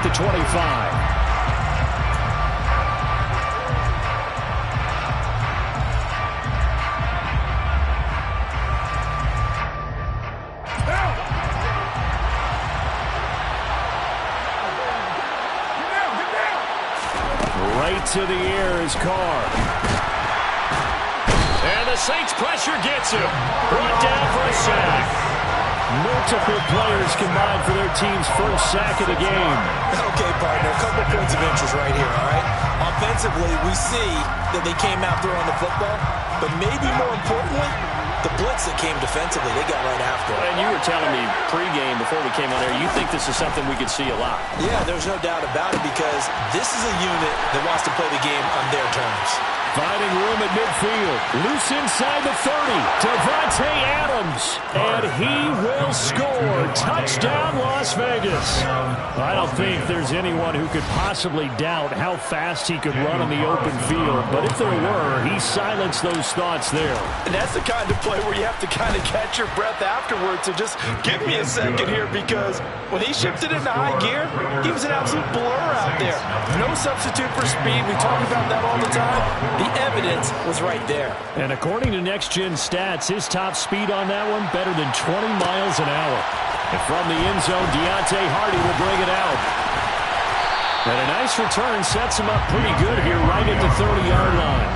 the 25. Right to the air is Carr. And the Saints pressure gets him. Brought down for a sack. Multiple players combined for their team's first sack of the game. Okay, partner, a couple points of interest right here, all right? Offensively, we see that they came out throwing the football, but maybe more importantly, the blitz that came defensively, they got right after it. And you were telling me pregame before we came on there, you think this is something we could see a lot. Yeah, there's no doubt about it because this is a unit that wants to play the game on their terms. Finding room at midfield. Loose inside the 30. Devontae Adams. And he will score. Touchdown, Las Vegas. I don't think there's anyone who could possibly doubt how fast he could run in the open field. But if there were, he silenced those thoughts there. And that's the kind of play where you have to kind of catch your breath afterwards and just give me a second here, because when he shifted into high gear, he was an absolute blur out there. No substitute for speed. We talk about that all the time. The evidence was right there. And according to Next Gen Stats, his top speed on that one, better than 20 miles an hour. And from the end zone, Deontay Hardy will bring it out. And a nice return sets him up pretty good here right at the 30-yard line.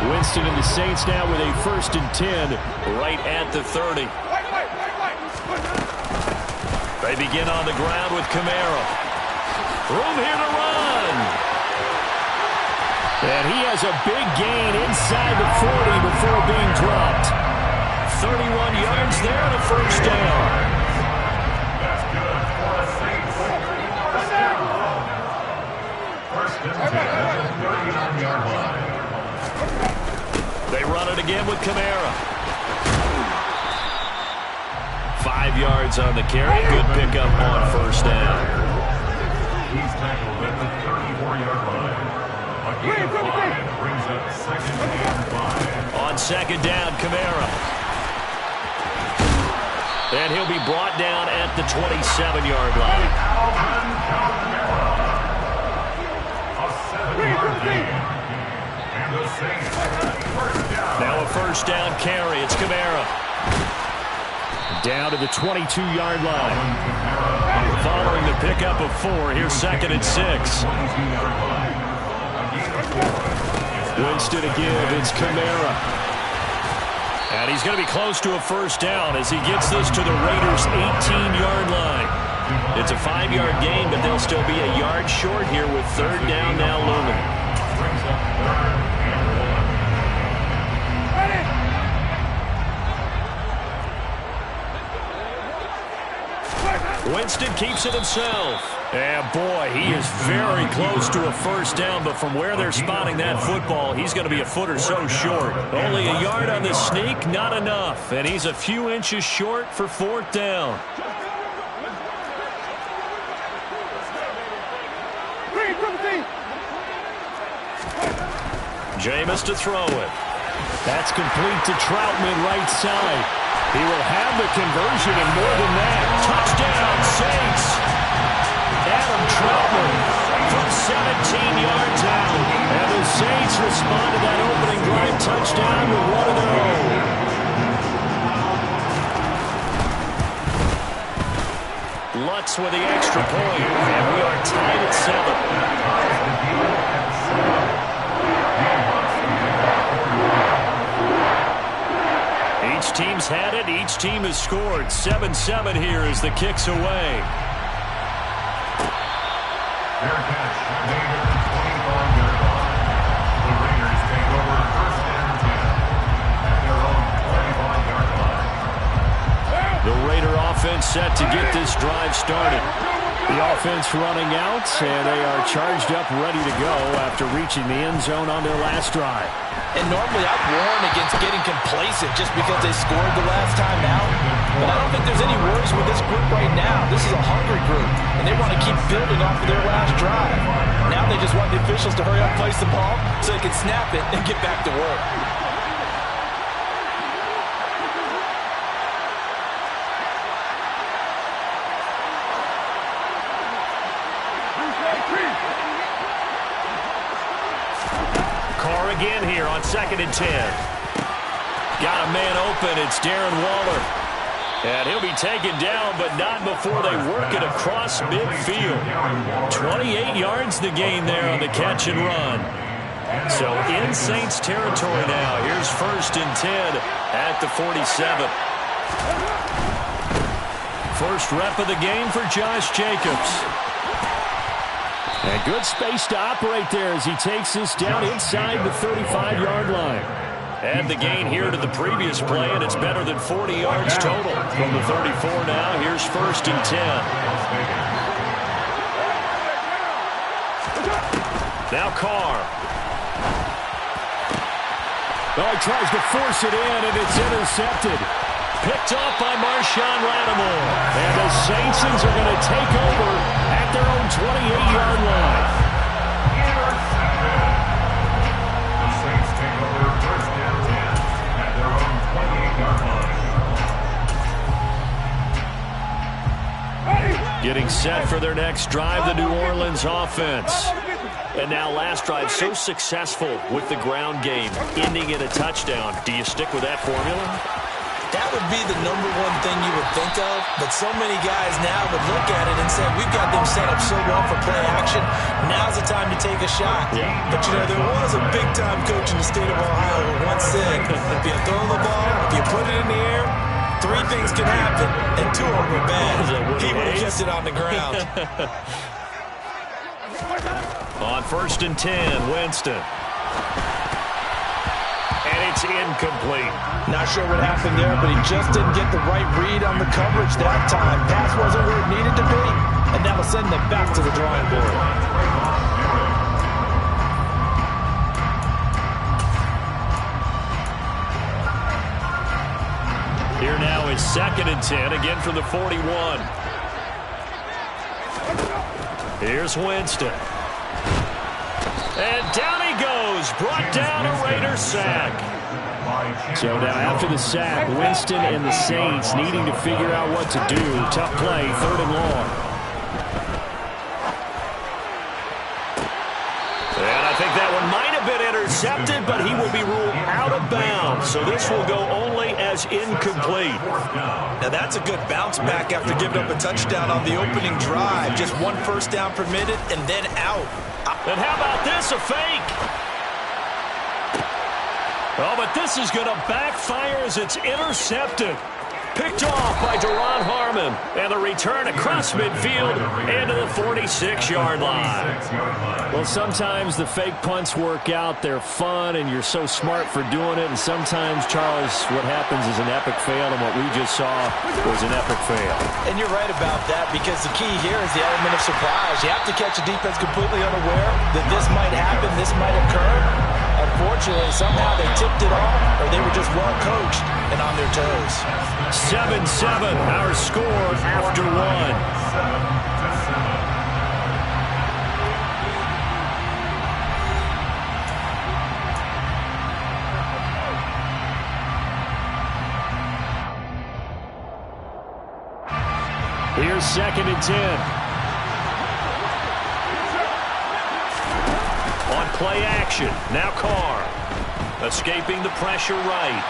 Winston and the Saints now with a 1st and 10 right at the 30. They begin on the ground with Kamara. Room here to run. And he has a big gain inside the 40 before being dropped. 31 yards there and a 1st down. That's good for the Saints. 1st and 10 at the 39-yard line. They run it again with Kamara. 5 yards on the carry. Good pickup on 1st down. He's tackled at the 34-yard line. A gain of 5 brings up 2nd and 5. On 2nd down, Kamara. And he'll be brought down at the 27-yard line. A 7-yard gain. And the Saints now a 1st down carry. It's Kamara. Down to the 22-yard line. Following the pickup of 4, here's 2nd and 6. Winston again. It's Kamara. And he's going to be close to a 1st down as he gets this to the Raiders' 18-yard line. It's a 5-yard gain, but they'll still be a yard short here with 3rd down now looming. Winston keeps it himself. And boy, he is very close to a 1st down, but from where they're spotting that football, he's going to be a foot or so short. Only a yard on the sneak, not enough. And he's a few inches short for 4th down. Jameis to throw it. That's complete to Troutman right side. He will have the conversion and more than that. Touchdown, Saints. Adam Troutman from 17 yards out. And the Saints respond to that opening drive touchdown with one of their own. Lutz with the extra point. And we are tied at 7. Each team's had it. Each team has scored. 7-7 here as the kick's away. Fair catch made at the 25-yard line. The Raiders take over 1st and 10 at their own 25-yard line. The Raider offense set to get this drive started. The offense running out, and they are charged up, ready to go after reaching the end zone on their last drive. And normally I'd warn against getting complacent just because they scored the last time out. But I don't think there's any worries with this group right now. This is a hungry group, and they want to keep building off of their last drive. Now Now they just want the officials to hurry up, place the ball, so they can snap it and get back to work. Carr again here on 2nd and 10. Got a man open. It's Darren Waller. And he'll be taken down, but not before they work it across midfield. 28 yards to gain there on the catch and run. So in Saints territory now. Here's 1st and 10 at the 47. First rep of the game for Josh Jacobs. And good space to operate there as he takes this down inside the 35-yard line. Add the gain here to the previous play, and it's better than 40 yards total. From the 34 now, here's 1st and 10. Now Carr. Well, he tries to force it in, and it's intercepted. Picked off by Marshawn Lattimore. And the Saints are going to take over at their own 28-yard line. The Saints take over 1st and 10 at their own 28-yard line. Getting set for their next drive, the New Orleans offense. And now last drive so successful with the ground game, ending in a touchdown. Do you stick with that formula? That would be the number one thing you would think of, but so many guys now would look at it and say, we've got them set up so well for play action, now's the time to take a shot. Yeah. But, you know, there was a big-time coach in the state of Ohio who once said, if you throw the ball, if you put it in the air, 3 things can happen, and 2 of them are bad. He would have kept it on the ground. On 1st and 10, Winston. And it's incomplete. Not sure what happened there, but he just didn't get the right read on the coverage that time. Pass wasn't where it needed to be, and that will send them back to the drawing board. Here now is 2nd and 10, again from the 41. Here's Winston. And down he goes, brought down a Raider sack. So now after the sack, Winston and the Saints needing to figure out what to do. Tough play, 3rd and long. And I think that one might have been intercepted, but he will be ruled out of bounds. So this will go only as incomplete. Now that's a good bounce back after giving up a touchdown on the opening drive. Just 1 first down permitted and then out. And how about this, a fake? Oh, but this is going to backfire as it's intercepted. Picked off by Deron Harmon. And the return across midfield into the 46-yard line. Well, sometimes the fake punts work out. They're fun, and you're so smart for doing it. And sometimes, Charles, what happens is an epic fail, and what we just saw was an epic fail. And you're right about that, because the key here is the element of surprise. You have to catch a defense completely unaware that this might happen, this might occur. Unfortunately, somehow they tipped it off, or they were just well coached and on their toes. 7-7, our score after 1. Here's 2nd and 10. On play action, now Carr. Escaping the pressure right.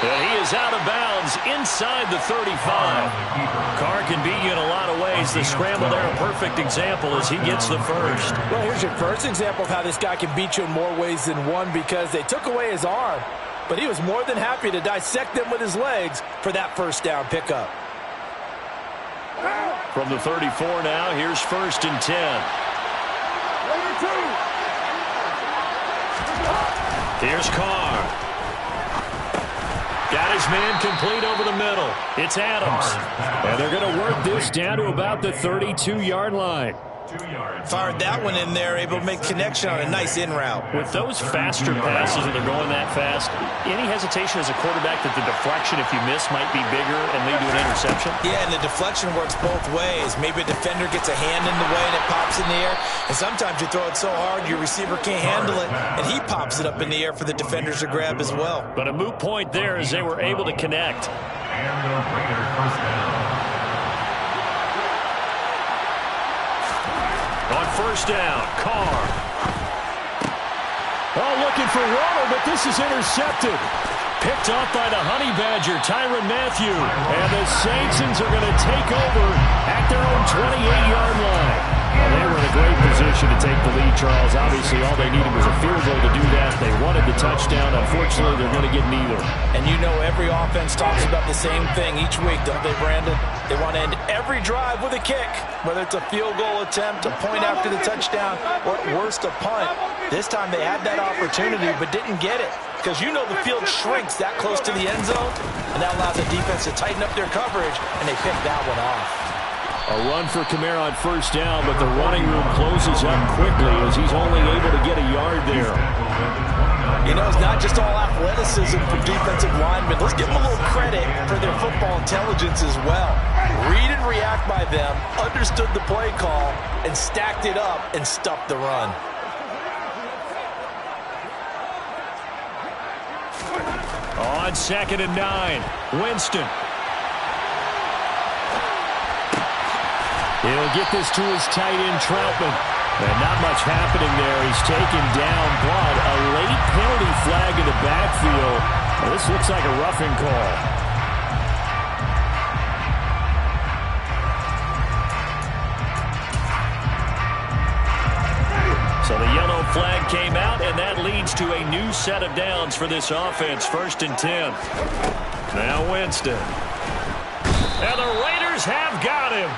And he is out of bounds inside the 35. Carr can beat you in a lot of ways. The scramble there, a perfect example as he gets the first. Well, here's your first example of how this guy can beat you in more ways than one, because they took away his arm, but he was more than happy to dissect them with his legs for that first down pickup. From the 34 now, here's 1st and 10. Here's Carr. Got his man complete over the middle. It's Adams. And they're going to work this down to about the 32-yard line. Fired that one in there, able to make connection on a nice in route. With those faster passes and they're going that fast, any hesitation as a quarterback that the deflection, if you miss, might be bigger and lead to an interception? Yeah, and the deflection works both ways. Maybe a defender gets a hand in the way and it pops in the air. And sometimes you throw it so hard your receiver can't handle it, and he pops it up in the air for the defenders to grab as well. But a moot point there as they were able to connect. And the Raiders first down. On first down, Carr. Oh, looking for Waddle, but this is intercepted. Picked off by the Honey Badger, Tyrann Mathieu. And the Saints are going to take over at their own 28-yard line. Well, they were in a great position to take the lead, Charles. Obviously, all they needed was a field goal to do that. They wanted the touchdown. Unfortunately, they're going to get neither. And you know every offense talks about the same thing each week, don't they, Brandon? They want to end every drive with a kick, whether it's a field goal attempt, a point after the touchdown, or at worst, a punt. This time they had that opportunity but didn't get it, because you know the field shrinks that close to the end zone, and that allows the defense to tighten up their coverage, and they pick that one off. A run for Kamara on first down, but the running room closes up quickly as he's only able to get a yard there. You know, it's not just all athleticism from defensive linemen. Let's give them a little credit for their football intelligence as well. Read and react by them, understood the play call, and stacked it up and stuffed the run. On 2nd and 9, Winston. He'll get this to his tight end, Troutman. And not much happening there. He's taken down, but a late penalty flag in the backfield. Well, this looks like a roughing call. So the yellow flag came out, and that leads to a new set of downs for this offense. 1st and 10. Now Winston. And the Raiders have got him.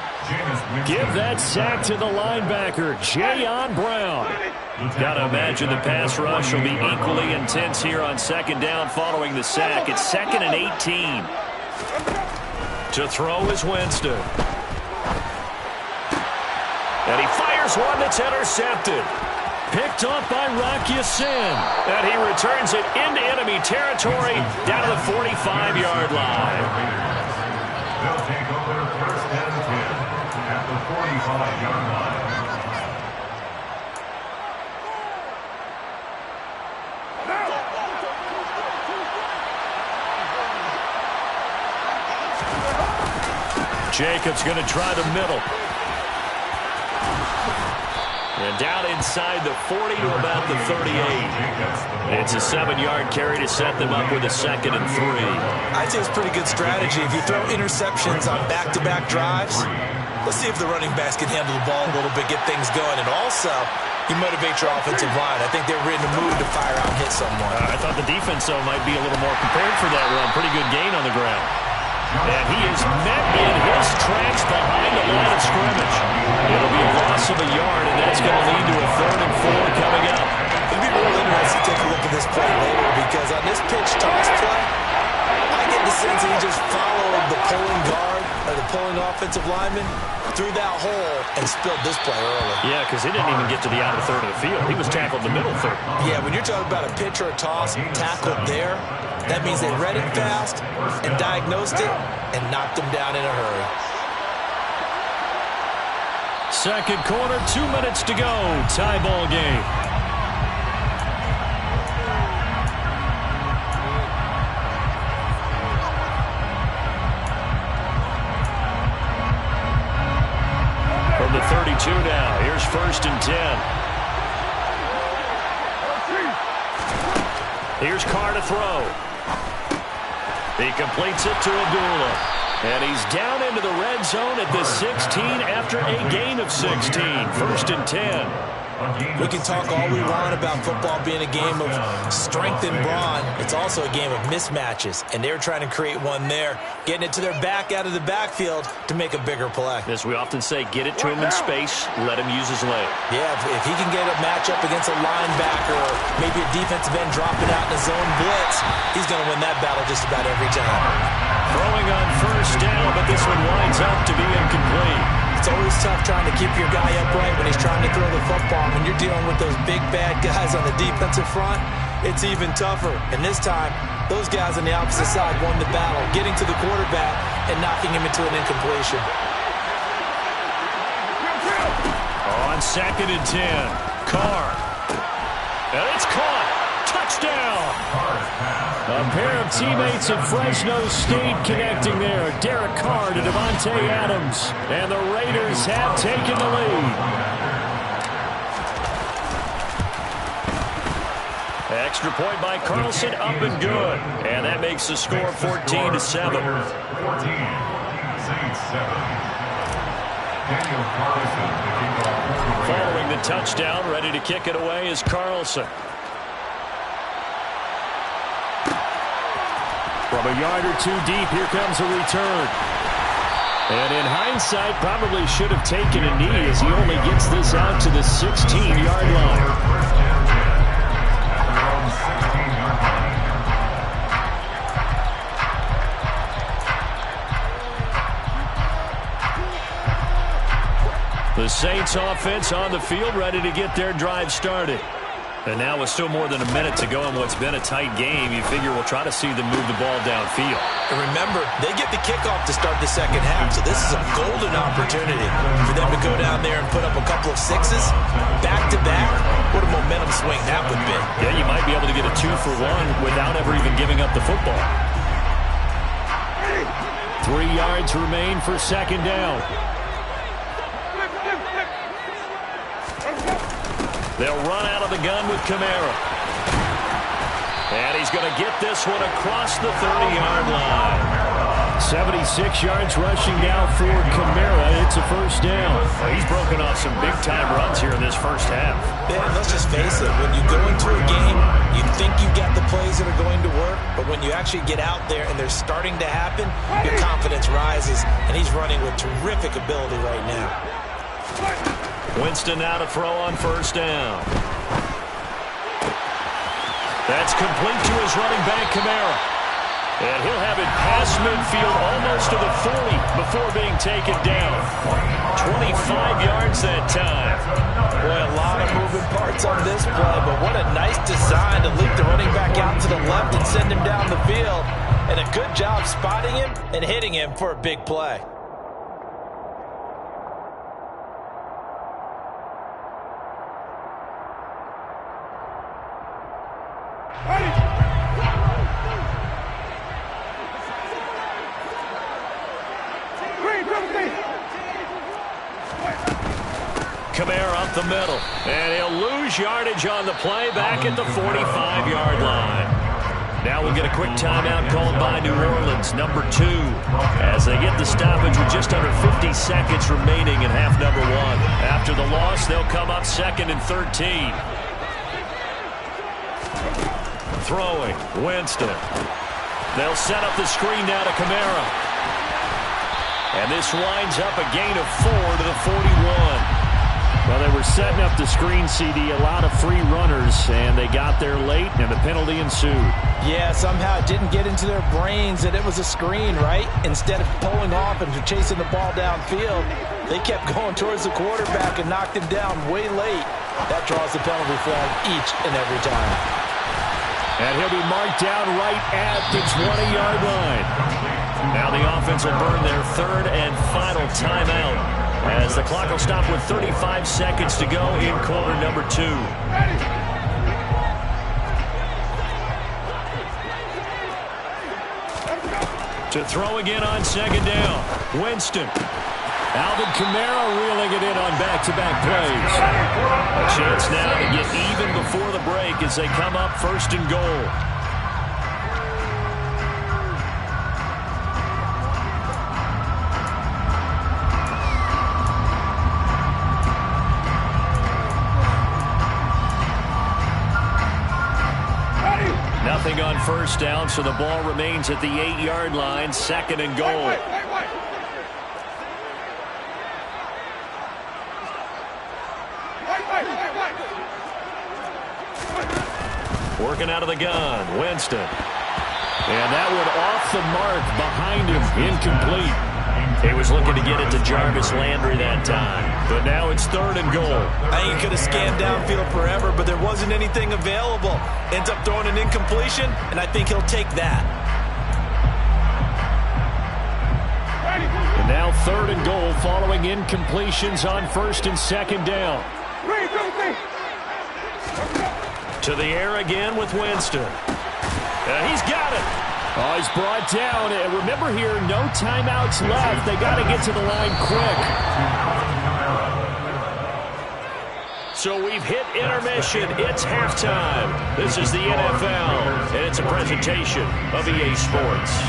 Give that sack to the linebacker, Jayon Brown. Got to imagine the pass rush will be equally intense here on 2nd down following the sack. It's 2nd and 18. To throw is Winston. And he fires one that's intercepted. Picked off by Rocky Sin. And he returns it into enemy territory down to the 45-yard line. They'll take over 1st and 10 at the 45-yard line. Jacobs going to try the middle. And down inside the 40 to about the 38. It's a 7-yard carry to set them up with a 2nd and 3. I'd say it's a pretty good strategy. If you throw interceptions on back-to-back drives, let's see if the running backs can handle the ball a little bit, get things going. And also, you motivate your offensive line. I think they're in the mood to fire out and hit someone. I thought the defense, though, might be a little more prepared for that run. Pretty good gain on the ground. And he is met in his tracks behind the line of scrimmage. It'll be a loss of a yard, and that's going to lead to a 3rd and 4 coming up. It'll be really interesting to take a look at this play later, because on this pitch toss play, I get the sense that he just followed the pulling guard or the pulling offensive lineman through that hole and spilled this play early. Yeah, because he didn't even get to the outer third of the field. He was tackled in the middle third. Yeah, when you're talking about a pitch or a toss tackled there, that means they read it fast and diagnosed it and knocked him down in a hurry. 2nd quarter, 2 minutes to go. Tie ball game. From the 32 now, here's 1st and 10. Here's Carr to throw. He completes it to Abdullah. And he's down into the red zone at the 16 after a gain of 16. 1st and 10. We can talk all we want about football being a game of strength and brawn. It's also a game of mismatches, and they're trying to create one there, getting it to their back out of the backfield to make a bigger play. As we often say, get it to him in space, let him use his leg. Yeah, if he can get a matchup against a linebacker or maybe a defensive end dropping out in a zone blitz, he's going to win that battle just about every time. Throwing on first down, but this one winds up to be incomplete. It's always tough trying to keep your guy upright when he's trying to throw the football. When you're dealing with those big, bad guys on the defensive front, it's even tougher. And this time, those guys on the opposite side won the battle, getting to the quarterback and knocking him into an incompletion. On 2nd and 10, Carr. And it's caught. Touchdown. A pair of teammates at Fresno State connecting there. Derek Carr to Devontae Adams. And the Raiders have taken the lead. Extra point by Carlson, up and good. And that makes the score 14-7. 14, Saints 7. Daniel Carlson, the kickoff. Following the touchdown, ready to kick it away is Carlson. From a yard or two deep, here comes a return. And in hindsight, probably should have taken a knee as he only gets this out to the 16-yard line. The Saints offense on the field, ready to get their drive started. And now with still more than a minute to go in what's been a tight game, you figure we'll try to see them move the ball downfield. And remember, they get the kickoff to start the second half, so this is a golden opportunity for them to go down there and put up a couple of sixes back-to-back. What a momentum swing that would be. Yeah, you might be able to get a 2-for-1 without ever even giving up the football. 3 yards remain for second down. They'll run out of the gun with Kamara. And he's going to get this one across the 30-yard line. 76 yards rushing now for Kamara. It's a first down. Well, he's broken off some big-time runs here in this first half. Ben, let's just face it. When you go into a game, you think you got the plays that are going to work, but when you actually get out there and they're starting to happen, your confidence rises, and he's running with terrific ability right now. Winston now to throw on first down. That's complete to his running back, Kamara. And he'll have it past midfield almost to the 40 before being taken down. 25 yards that time. Boy, a lot of moving parts on this play, but what a nice design to leap the running back out to the left and send him down the field. And a good job spotting him and hitting him for a big play. Kamara up the middle, and he'll lose yardage on the play back at the 45-yard line. Now we'll get a quick timeout called by New Orleans, number 2, as they get the stoppage with just under 50 seconds remaining in half number 1. After the loss, they'll come up 2nd and 13. Throwing, Winston. They'll set up the screen now to Kamara. And this winds up a gain of 4 to the 41. Well, they were setting up the screen, CD, a lot of free runners, and they got there late, and the penalty ensued. Yeah, somehow it didn't get into their brains that it was a screen, right? Instead of pulling off and chasing the ball downfield, they kept going towards the quarterback and knocked him down way late. That draws the penalty flag each and every time. And he'll be marked down right at the 20-yard line. Now the offense will burn their 3rd and final timeout, as the clock will stop with 35 seconds to go in quarter number 2. To throw again on second down, Winston. Alvin Kamara reeling it in on back-to-back plays. A chance now to get even before the break as they come up 1st and goal. Nothing on first down, so the ball remains at the 8-yard line, 2nd and goal. Working out of the gun, Winston. And that one off the mark behind him, incomplete. He was looking to get it to Jarvis Landry that time. But now it's 3rd and goal. I think he could have scanned downfield forever, but there wasn't anything available. Ends up throwing an incompletion, and I think he'll take that. And now 3rd and goal following incompletions on 1st and 2nd down. To the air again with Winston. He's got it. Oh, he's brought down. And remember here, no timeouts left. They got to get to the line quick. So we've hit intermission. It's halftime. This is the NFL, and it's a presentation of EA Sports.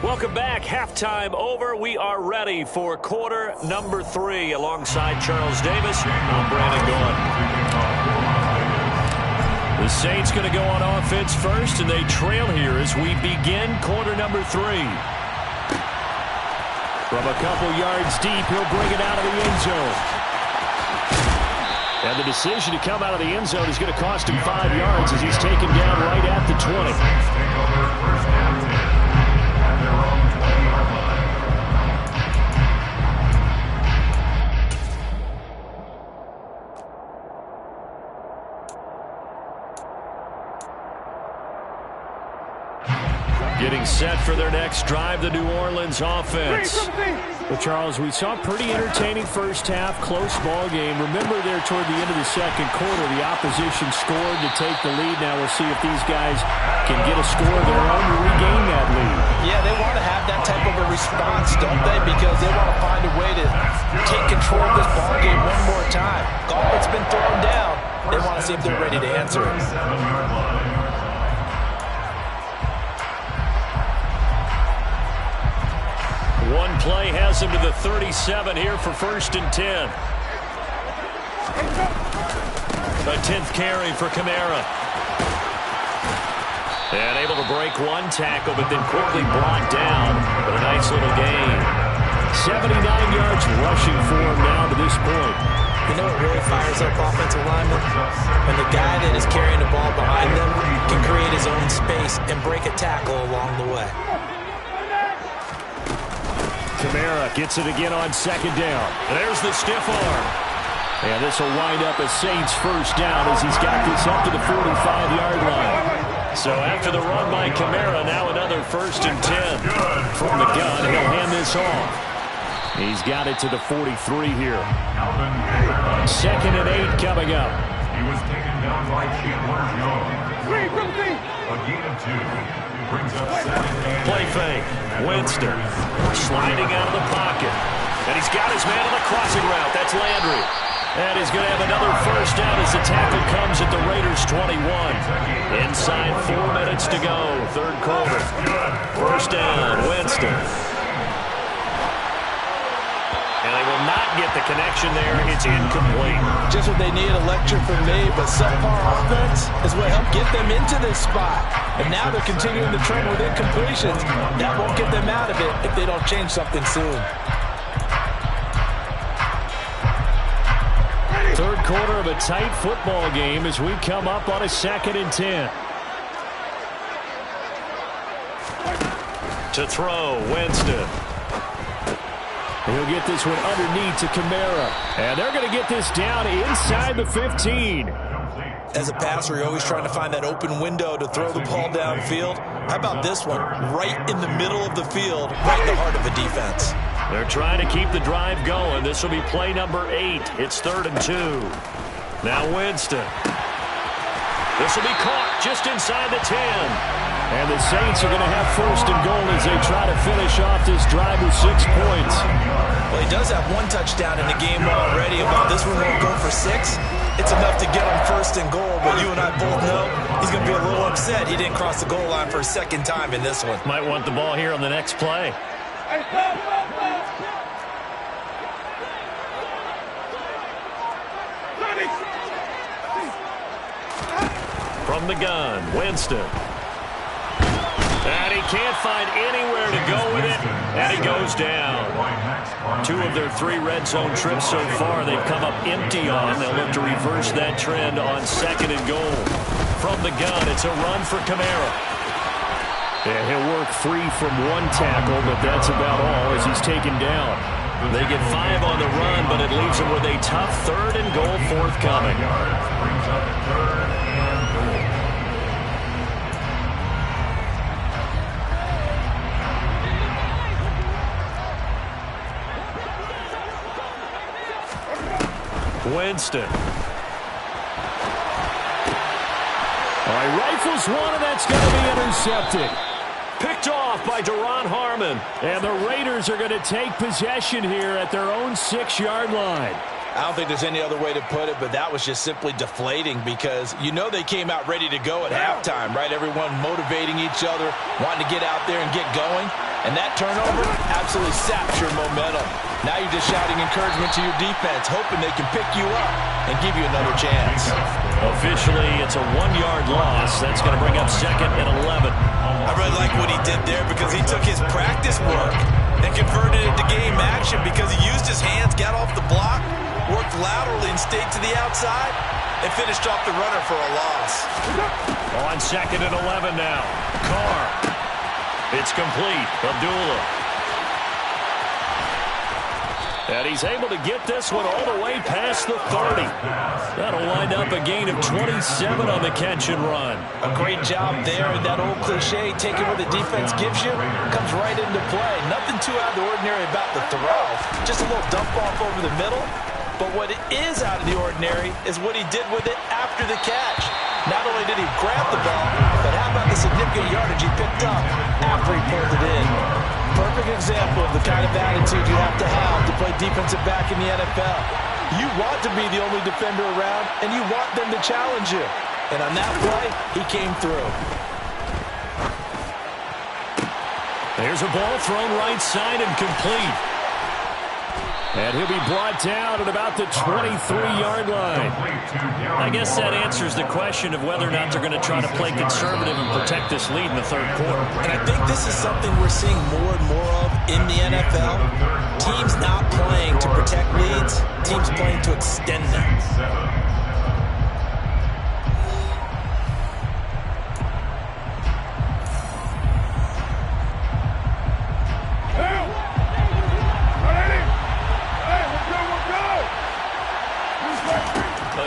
Welcome back. Halftime over. We are ready for quarter number 3. Alongside Charles Davis, I'm Brandon Gaudin. The Saints going to go on offense first, and they trail here as we begin quarter number 3. From a couple yards deep, he'll bring it out of the end zone. And the decision to come out of the end zone is going to cost him 5 yards as he's taken down right at the 20. Getting set for their next drive, the New Orleans offense. Well, Charles, we saw a pretty entertaining first half, close ball game. Remember there toward the end of the second quarter, the opposition scored to take the lead. Now we'll see if these guys can get a score of their own to regain that lead. Yeah, they want to have that type of a response, don't they? Because they want to find a way to take control of this ball game one more time. Gauntlet's been thrown down. They want to see if they're ready to answer it. One play has him to the 37 here for 1st and 10. A 10th carry for Kamara. And able to break one tackle, but then quickly brought down. But a nice little gain. 79 yards rushing for him now to this point. You know what really fires up offensive linemen? When the guy that is carrying the ball behind them can create his own space and break a tackle along the way. Kamara gets it again on 2nd down. And there's the stiff arm. And this will wind up a Saints 1st down as he's got this up to the 45-yard line. So after the run by Kamara, now another 1st and 10. From the gun, he'll hand this off. He's got it to the 43 here. 2nd and 8 coming up. He was taken down by Chandler Jones. A gain of 2. Brings up 7 and Play fake. Winston sliding out of the pocket. And he's got his man on the crossing route. That's Landry. And he's going to have another 1st down as the tackle comes at the Raiders' 21. Inside 4 minutes to go. 3rd quarter. 1st down. Winston. And they will not get the connection there. It's incomplete. Just what they need, a lecture from me, but subpar offense is what helped get them into this spot. And now they're continuing the trend with incompletions. That won't get them out of it if they don't change something soon. 3rd quarter of a tight football game as we come up on a 2nd and 10. To throw, Winston. He'll get this one underneath to Kamara. And they're going to get this down inside the 15. As a passer, you're always trying to find that open window to throw the ball downfield. How about this one? Right in the middle of the field, right in the heart of a defense. They're trying to keep the drive going. This will be play number 8. It's 3rd and 2. Now Winston. This will be caught just inside the 10. And the Saints are going to have 1st and goal as they try to finish off this drive with 6 points. Well, he does have 1 touchdown in the game already. About this one won't go for 6. It's enough to get him 1st and goal, but you and I both know he's going to be a little upset he didn't cross the goal line for a 2nd time in this one. Might want the ball here on the next play. From the gun, Winston. And he can't find anywhere to go with it, and he goes down. 2 of their 3 red zone trips so far they've come up empty on. They'll look to reverse that trend on 2nd and goal. from the gun. It's a run for Kamara. Yeah, he'll work free from one tackle, but that's about all as he's taken down. They get 5 on the run, but it leaves them with a tough 3rd and goal forthcoming. Brings up 3rd and goal. Winston. All right, rifles one, and that's going to be intercepted. Picked off by Duron Harmon. And the Raiders are going to take possession here at their own 6-yard line. I don't think there's any other way to put it, but that was just simply deflating because you know they came out ready to go at halftime, right? Everyone motivating each other, wanting to get out there and get going. And that turnover absolutely saps your momentum. Now you're just shouting encouragement to your defense, hoping they can pick you up and give you another chance. Officially, it's a 1-yard loss. That's going to bring up 2nd and 11. I really like what he did there because he took his practice work and converted it to game action because he used his hands, got off the block, worked laterally and stayed to the outside, and finished off the runner for a loss. On 2nd and 11 now. Carr. It's complete. Abdullah. And he's able to get this one all the way past the 30. That'll wind up a gain of 27 on the catch and run. A great job there, and that old cliche, taking what the defense gives you, comes right into play. Nothing too out of the ordinary about the throw. Just a little dump off over the middle. But what is out of the ordinary is what he did with it after the catch. Not only did he grab the ball, but how about the significant yardage he picked up after he pulled it in. Perfect example of the kind of attitude you have to play defensive back in the NFL. You want to be the only defender around, and you want them to challenge you. And on that play, he came through. There's a ball thrown right side and complete. And he'll be brought down at about the 23-yard line. I guess that answers the question of whether or not they're going to try to play conservative and protect this lead in the 3rd quarter. And I think this is something we're seeing more and more of in the NFL. Teams not playing to protect leads, teams playing to extend them.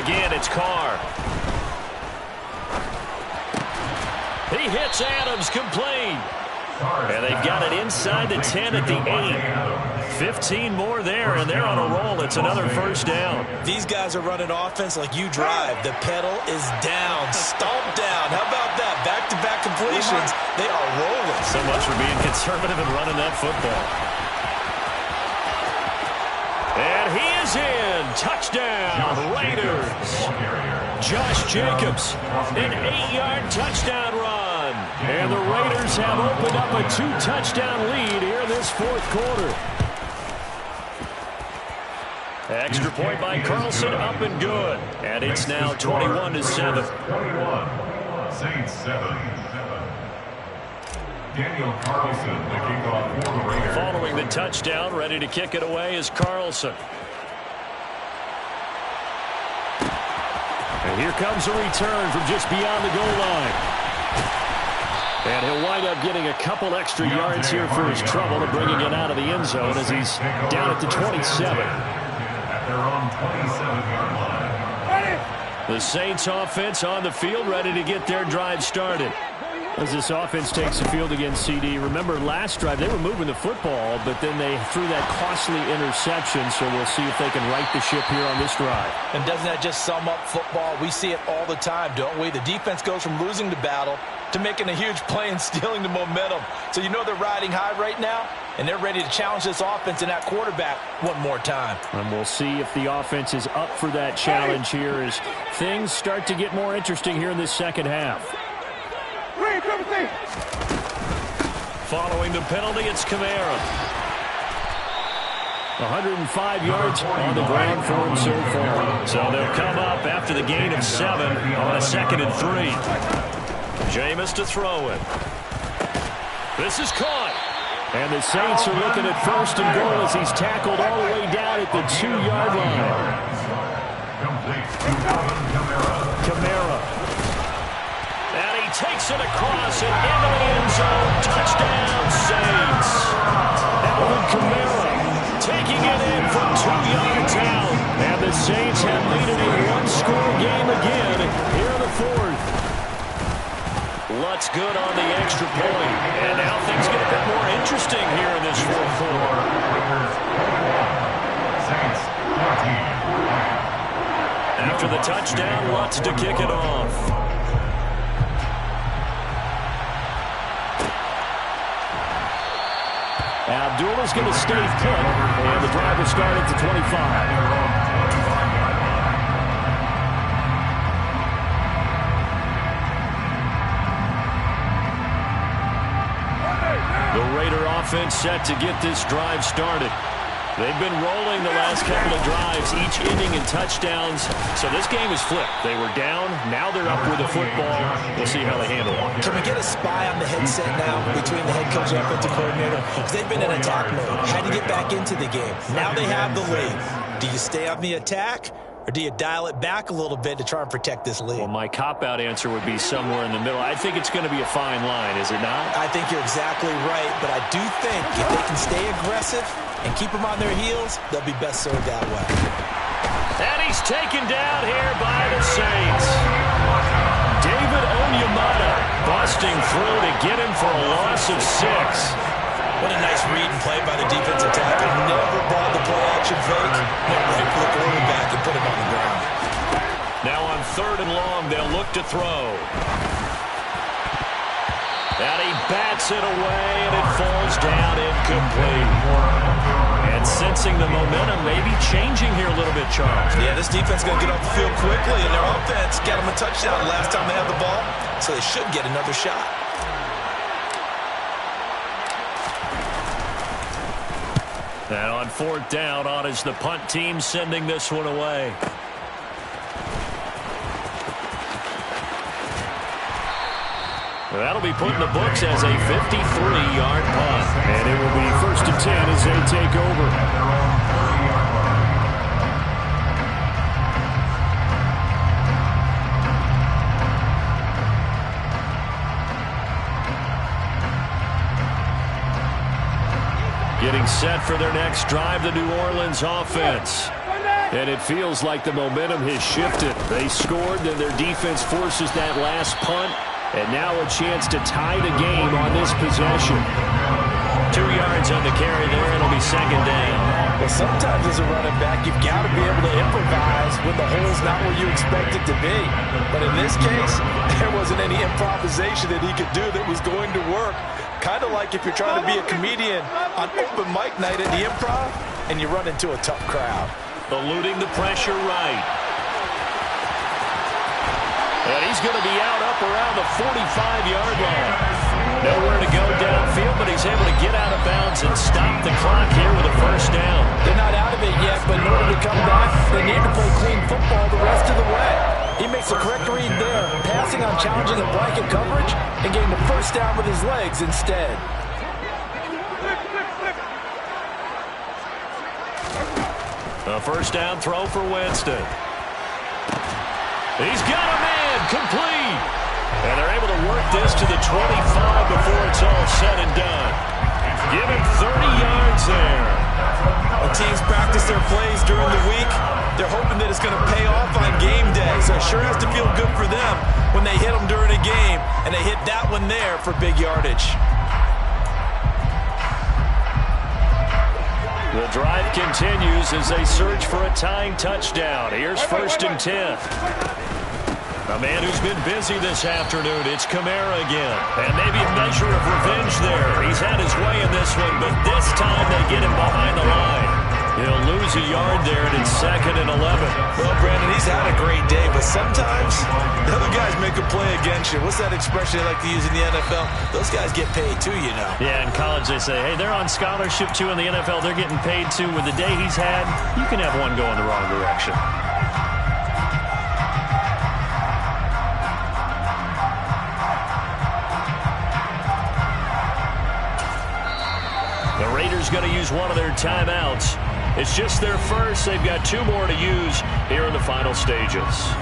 Again, it's Carr. He hits Adams, complete. And they've got it inside the 10 at the 8. 15 more there, and they're on a roll. It's another first down. These guys are running offense like you drive. The pedal is down, stomped down. How about that? Back-to-back completions. They are rolling. So much for being conservative and running that football. And he is in. Touchdown, Raiders. Josh Jacobs, an 8-yard touchdown run. And the Raiders have opened up a 2-touchdown lead here in this 4th quarter. Extra point by Carlson, up and good. And it's now 21-7. 21, Saints 7. Daniel Carlson, the kickoff for the Raiders. Following the touchdown, ready to kick it away is Carlson. And here comes a return from just beyond the goal line. And he'll wind up getting a couple extra yards here for his trouble and bringing it out of the end zone as he's down at the 27. At their own 27-yard line. The Saints offense on the field, ready to get their drive started. As this offense takes the field against CD, remember last drive they were moving the football, but then they threw that costly interception, so we'll see if they can right the ship here on this drive. And doesn't that just sum up football? We see it all the time, don't we? The defense goes from losing the battle to making a huge play and stealing the momentum. So you know they're riding high right now, and they're ready to challenge this offense and that quarterback one more time. And we'll see if the offense is up for that challenge here as things start to get more interesting here in this second half. Following the penalty, it's Kamara. 105 yards on the ground for him so far. So they'll come up after the gain of 7 on a 2nd and 3. Jameis to throw it. This is caught. And the Saints are looking at 1st and goal as he's tackled all the way down at the 2-yard line. Complete to Alvin Kamara. Kamara. takes it across and into the end zone. Touchdown, Saints. Alvin Kamara taking it in from 2 yards out. And the Saints have lead in a one-score game again here in the fourth. Lutz good on the extra point. And now things get a bit more interesting here in this fourth quarter. Saints 14. After the touchdown, Lutz to kick it off. Abdullah's going to stay put, and the drive will start at the 25. The Raider offense set to get this drive started. They've been rolling the last couple of drives, each ending in touchdowns. So this game is flipped. They were down. Now they're up with the football. We'll see how they handle it. Can we get a spy on the headset now between the head coach and offensive coordinator? Because they've been in attack mode. Had to get back into the game. Now they have the lead. Do you stay on the attack, or do you dial it back a little bit to try and protect this lead? Well, my cop-out answer would be somewhere in the middle. I think it's going to be a fine line, is it not? I think you're exactly right, but I do think if they can stay aggressive and keep them on their heels, they'll be best served that way. And he's taken down here by the Saints. David Onyemata busting through to get him for a loss of 6. What a nice read and play by the defensive tackle. Never brought the play-action fake. Went right for the quarterback and put him on the ground. Now on 3rd and long, they'll look to throw. And he bats it away, and it falls down incomplete. And sensing the momentum, maybe changing here a little bit, Charles. Yeah, this defense is going to get off the field quickly, and their offense got them a touchdown last time they had the ball, so they should get another shot. And on 4th down, on is the punt team sending this one away. That'll be put in the books as a 53-yard punt. And it will be 1st and 10 as they take over. Getting set for their next drive, the New Orleans offense. And it feels like the momentum has shifted. They scored, then their defense forces that last punt. And now a chance to tie the game on this possession. 2 yards on the carry there. It'll be 2nd down. Well, sometimes as a running back, you've got to be able to improvise when the hole's not where you expect it to be. But in this case, there wasn't any improvisation that he could do that was going to work. Kind of like if you're trying to be a comedian on open mic night at the Improv and you run into a tough crowd. Eluding the pressure right. And he's going to be out up around the 45-yard line. Nowhere to go downfield, but he's able to get out of bounds and stop the clock here with a 1st down. They're not out of it yet, but in order to come back, they need to play clean football the rest of the way. He makes the correct read there, passing on challenging a blanket coverage and getting the 1st down with his legs instead. A 1st down throw for Winston. He's got a man complete. And they're able to work this to the 25 before it's all said and done. Give him 30 yards there. When teams practice their plays during the week, they're hoping that it's going to pay off on game day. So it sure has to feel good for them when they hit them during a game. And they hit that one there for big yardage. The drive continues as they search for a tying touchdown. Here's 1st and 10. A man who's been busy this afternoon. It's Kamara again. And maybe a measure of revenge there. He's had his way in this one, but this time they get him behind the line. He'll lose a yard there, and it's 2nd and 11. Well, Brandon, he's had a great day, but sometimes the other guys make a play against you. What's that expression they like to use in the NFL? Those guys get paid too, you know. Yeah, in college they say, hey, they're on scholarship too. In the NFL, they're getting paid too. With the day he's had, you can have one go in the wrong direction. The Raiders going to use one of their timeouts. It's just their first. They've got 2 more to use here in the final stages.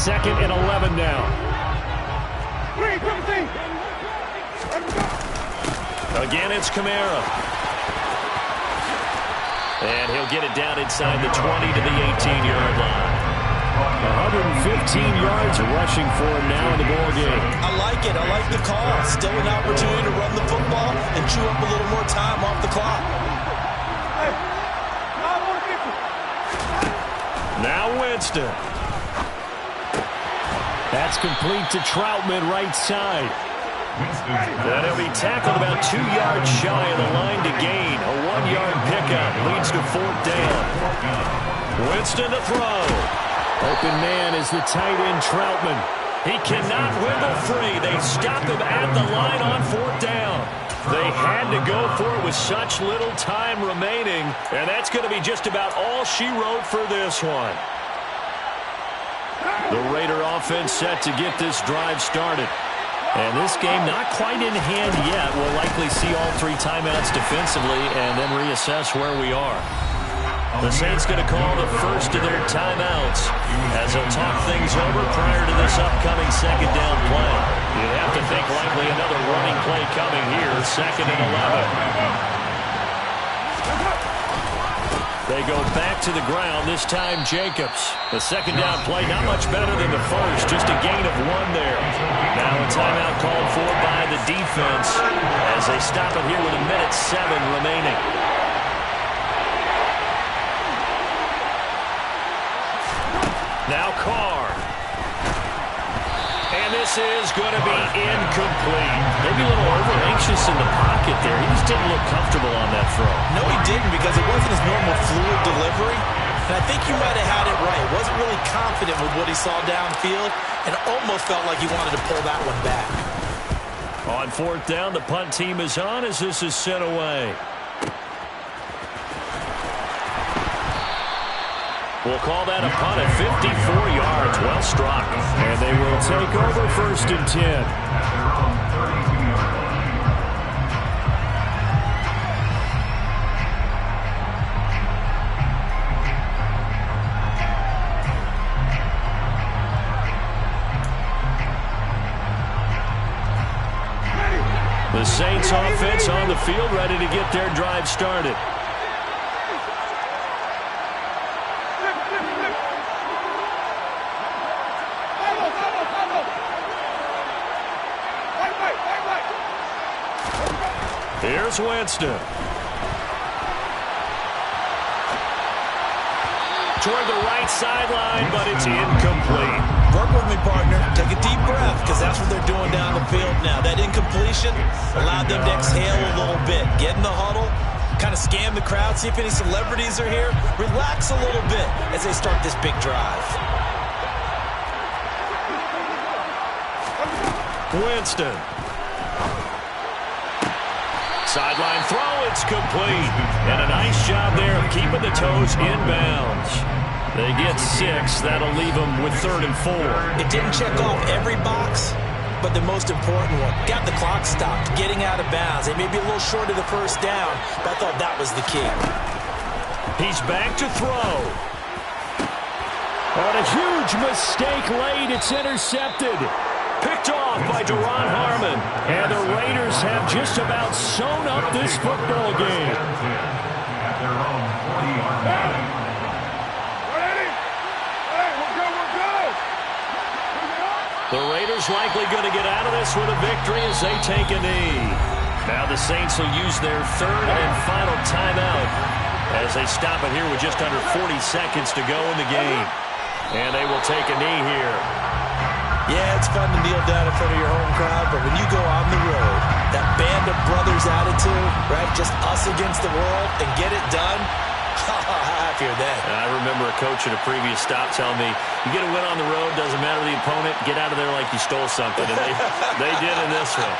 2nd and 11 now. Again, it's Kamara. And he'll get it down inside the 20 to the 18-yard line. 115 yards rushing for him now in the ball game. I like it. I like the call. Still an opportunity to run the football and chew up a little more time off the clock. Now Winston. That's complete to Troutman, right side. And he'll be tackled about 2 yards shy of the line to gain. A 1-yard pickup leads to 4th down. Winston to throw. Open man is the tight end, Troutman. He cannot wiggle free. They stop him at the line on 4th down. They had to go for it with such little time remaining, and that's going to be just about all she wrote for this one. The Raider offense set to get this drive started. And this game not quite in hand yet. We'll likely see all 3 timeouts defensively and then reassess where we are. The Saints going to call the first of their timeouts as they'll talk things over prior to this upcoming 2nd down play. You'd have to think likely another running play coming here, 2nd and 11. They go back to the ground, this time Jacobs. The 2nd down play, not much better than the first, just a gain of 1 there. Now a timeout called for by the defense as they stop it here with 1:07 remaining. Now Carr. And this is going to be incomplete. Maybe a little over-anxious in the pocket there. He just didn't look comfortable on that throw. No, he didn't, because it wasn't his normal fluid delivery. And I think you might have had it right. Wasn't really confident with what he saw downfield and almost felt like he wanted to pull that one back. On 4th down, the punt team is on as this is sent away. We'll call that a punt at 54 yards. Well struck. And they will take over 1st and 10. The Saints offense on the field, ready to get their drive started. Here's Winston. Toward the right sideline, but it's incomplete. Work with me, partner. Take a deep breath, because that's what they're doing down the field now. That incompletion allowed them to exhale a little bit. Get in the huddle, kind of scan the crowd, see if any celebrities are here. Relax a little bit as they start this big drive. Winston. Sideline throw, it's complete. And a nice job there of keeping the toes inbounds. They get 6. That'll leave them with 3rd and 4. It didn't check off every box, but the most important one. Got the clock stopped, getting out of bounds. They may be a little short of the 1st down, but I thought that was the key. He's back to throw. On a huge mistake late, it's intercepted. Picked off by Duron Harmon. And the Raiders have just about sewn up this football game. The Raiders likely going to get out of this with a victory as they take a knee. Now the Saints will use their 3rd and final timeout as they stop it here with just under 40 seconds to go in the game. And they will take a knee here. Yeah, it's fun to kneel down in front of your home crowd, but when you go on the road, that band of brothers attitude, right, just us against the world, and get it done, how happier then. I remember a coach at a previous stop telling me, you get a win on the road, doesn't matter the opponent, get out of there like you stole something, and they did in this one.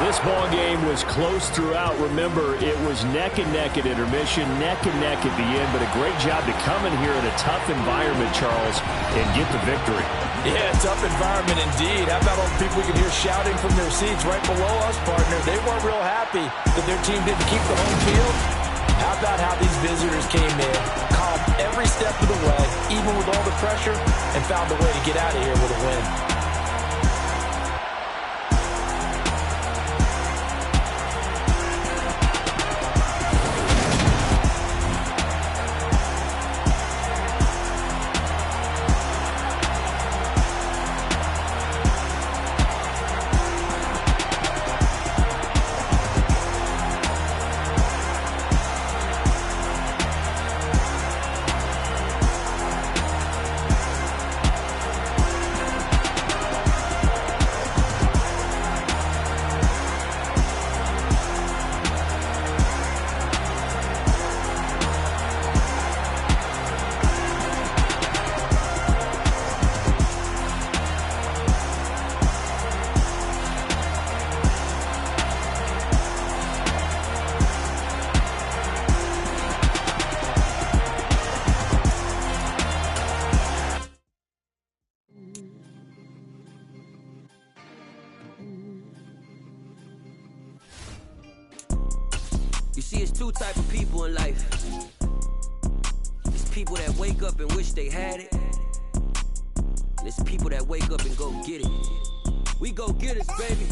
This ball game was close throughout. Remember, it was neck and neck at intermission, neck and neck at the end, but a great job to come in here in a tough environment, Charles, and get the victory. Yeah, tough environment indeed. How about all the people we can hear shouting from their seats right below us, partner? They weren't real happy that their team didn't keep the home field. How about how these visitors came in, calm every step of the way, even with all the pressure, and found a way to get out of here with a win. You see, it's two type of people in life. It's people that wake up and wish they had it. And it's people that wake up and go get it. We go get it, baby.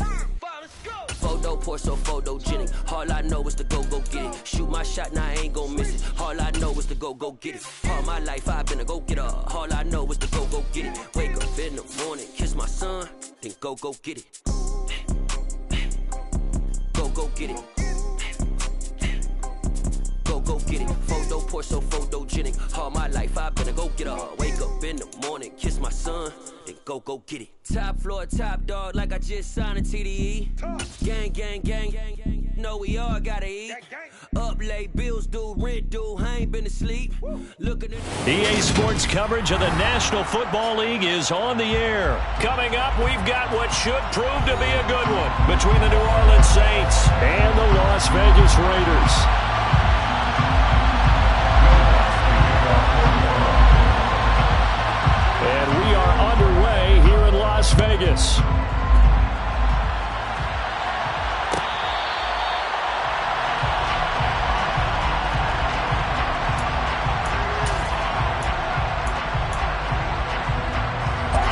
Photo, pour so photogenic. All I know is to go get it. Shoot my shot, now I ain't gon' miss it. All I know is to go get it. All my life I've been a go-getter. All I know is to go get it. Wake up in the morning, kiss my son, then go get it. Go get it. Go get it. Photo, pour so photogenic. All my life I've been a go-getter. Wake up in the morning, kiss my son, then go get it. Top floor, top dog, like I just signed a TDE. Gang, gang, gang, gang. Know we all gotta eat. Up late, bills due, rent due, I ain't been asleep. Looking at EA Sports coverage of the National Football League is on the air. Coming up, we've got what should prove to be a good one between the New Orleans Saints and the Las Vegas Raiders. And we are underway here in Las Vegas.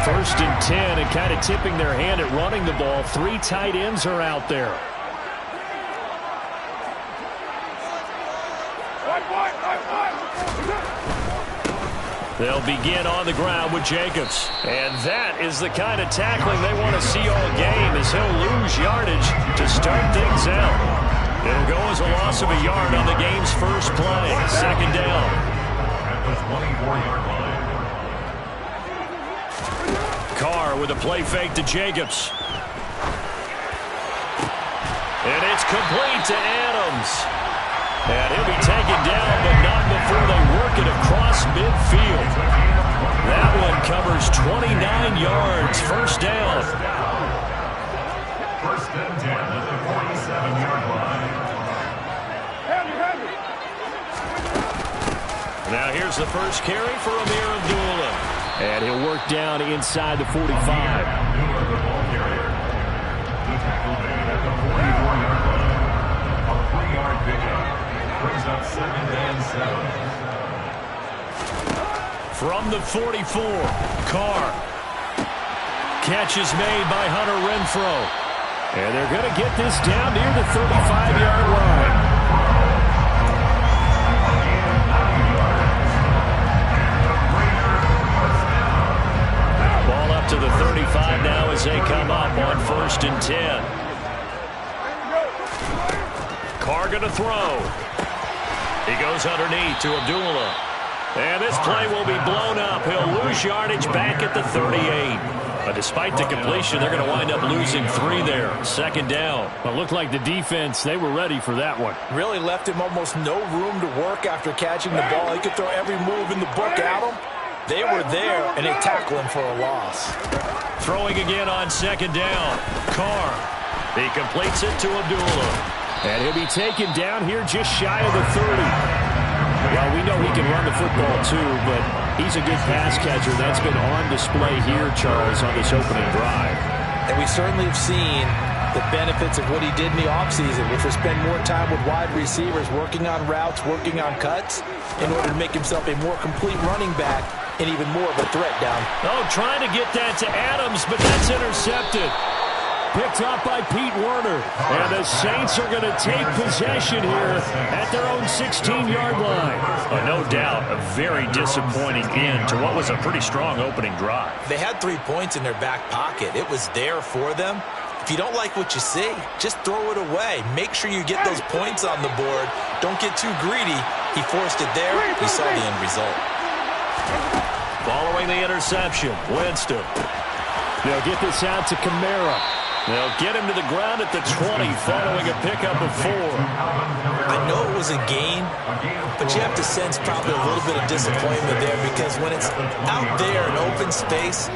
First and 10, and kind of tipping their hand at running the ball. Three tight ends are out there. They'll begin on the ground with Jacobs. And that is the kind of tackling they want to see all game, as he'll lose yardage to start things out. It'll go as a loss of a yard on the game's first play. Second down. At the 24-yard line. Carr with a play fake to Jacobs. And it's complete to Adams. And he'll be taken down, but not before they work it across midfield. That one covers 29 yards. First down. First and 10 at the 47-yard line. Now here's the first carry for Amir Abdullah. And he'll work down inside the 45. Abdullah, the ball carrier. The tackle made at the 44-yard line. A 3-yard pickup. Brings up 2nd and 7. From the 44, Carr. Catch is made by Hunter Renfro. And they're going to get this down near the 35-yard line. Ball up to the 35 now as they come up on 1st and 10. Carr going to throw. He goes underneath to Abdullah. And this play will be blown up. He'll lose yardage back at the 38. But despite the completion, they're going to wind up losing 3 there. Second down. Well, it looked like the defense, they were ready for that one. Really left him almost no room to work after catching the ball. He could throw every move in the book at him. They were there, and they tackled him for a loss. Throwing again on 2nd down. Carr. He completes it to Abdullah. And he'll be taken down here just shy of the 30. Well, we know he can run the football too, but he's a good pass catcher. That's been on display here, Charles, on this opening drive. And we certainly have seen the benefits of what he did in the offseason, which was spend more time with wide receivers, working on routes, working on cuts, in order to make himself a more complete running back and even more of a threat down. Oh, trying to get that to Adams, but that's intercepted. Picked up by Pete Werner. And the Saints are going to take possession here at their own 16-yard line. No doubt a very disappointing end to what was a pretty strong opening drive. They had 3 points in their back pocket. It was there for them. If you don't like what you see, just throw it away. Make sure you get those points on the board. Don't get too greedy. He forced it there. We saw the end result. Following the interception, Winston. They'll get this out to Kamara. They'll get him to the ground at the 20 following a pickup of 4. I know it was a gain, but you have to sense probably a little bit of disappointment there because when it's out there in open space,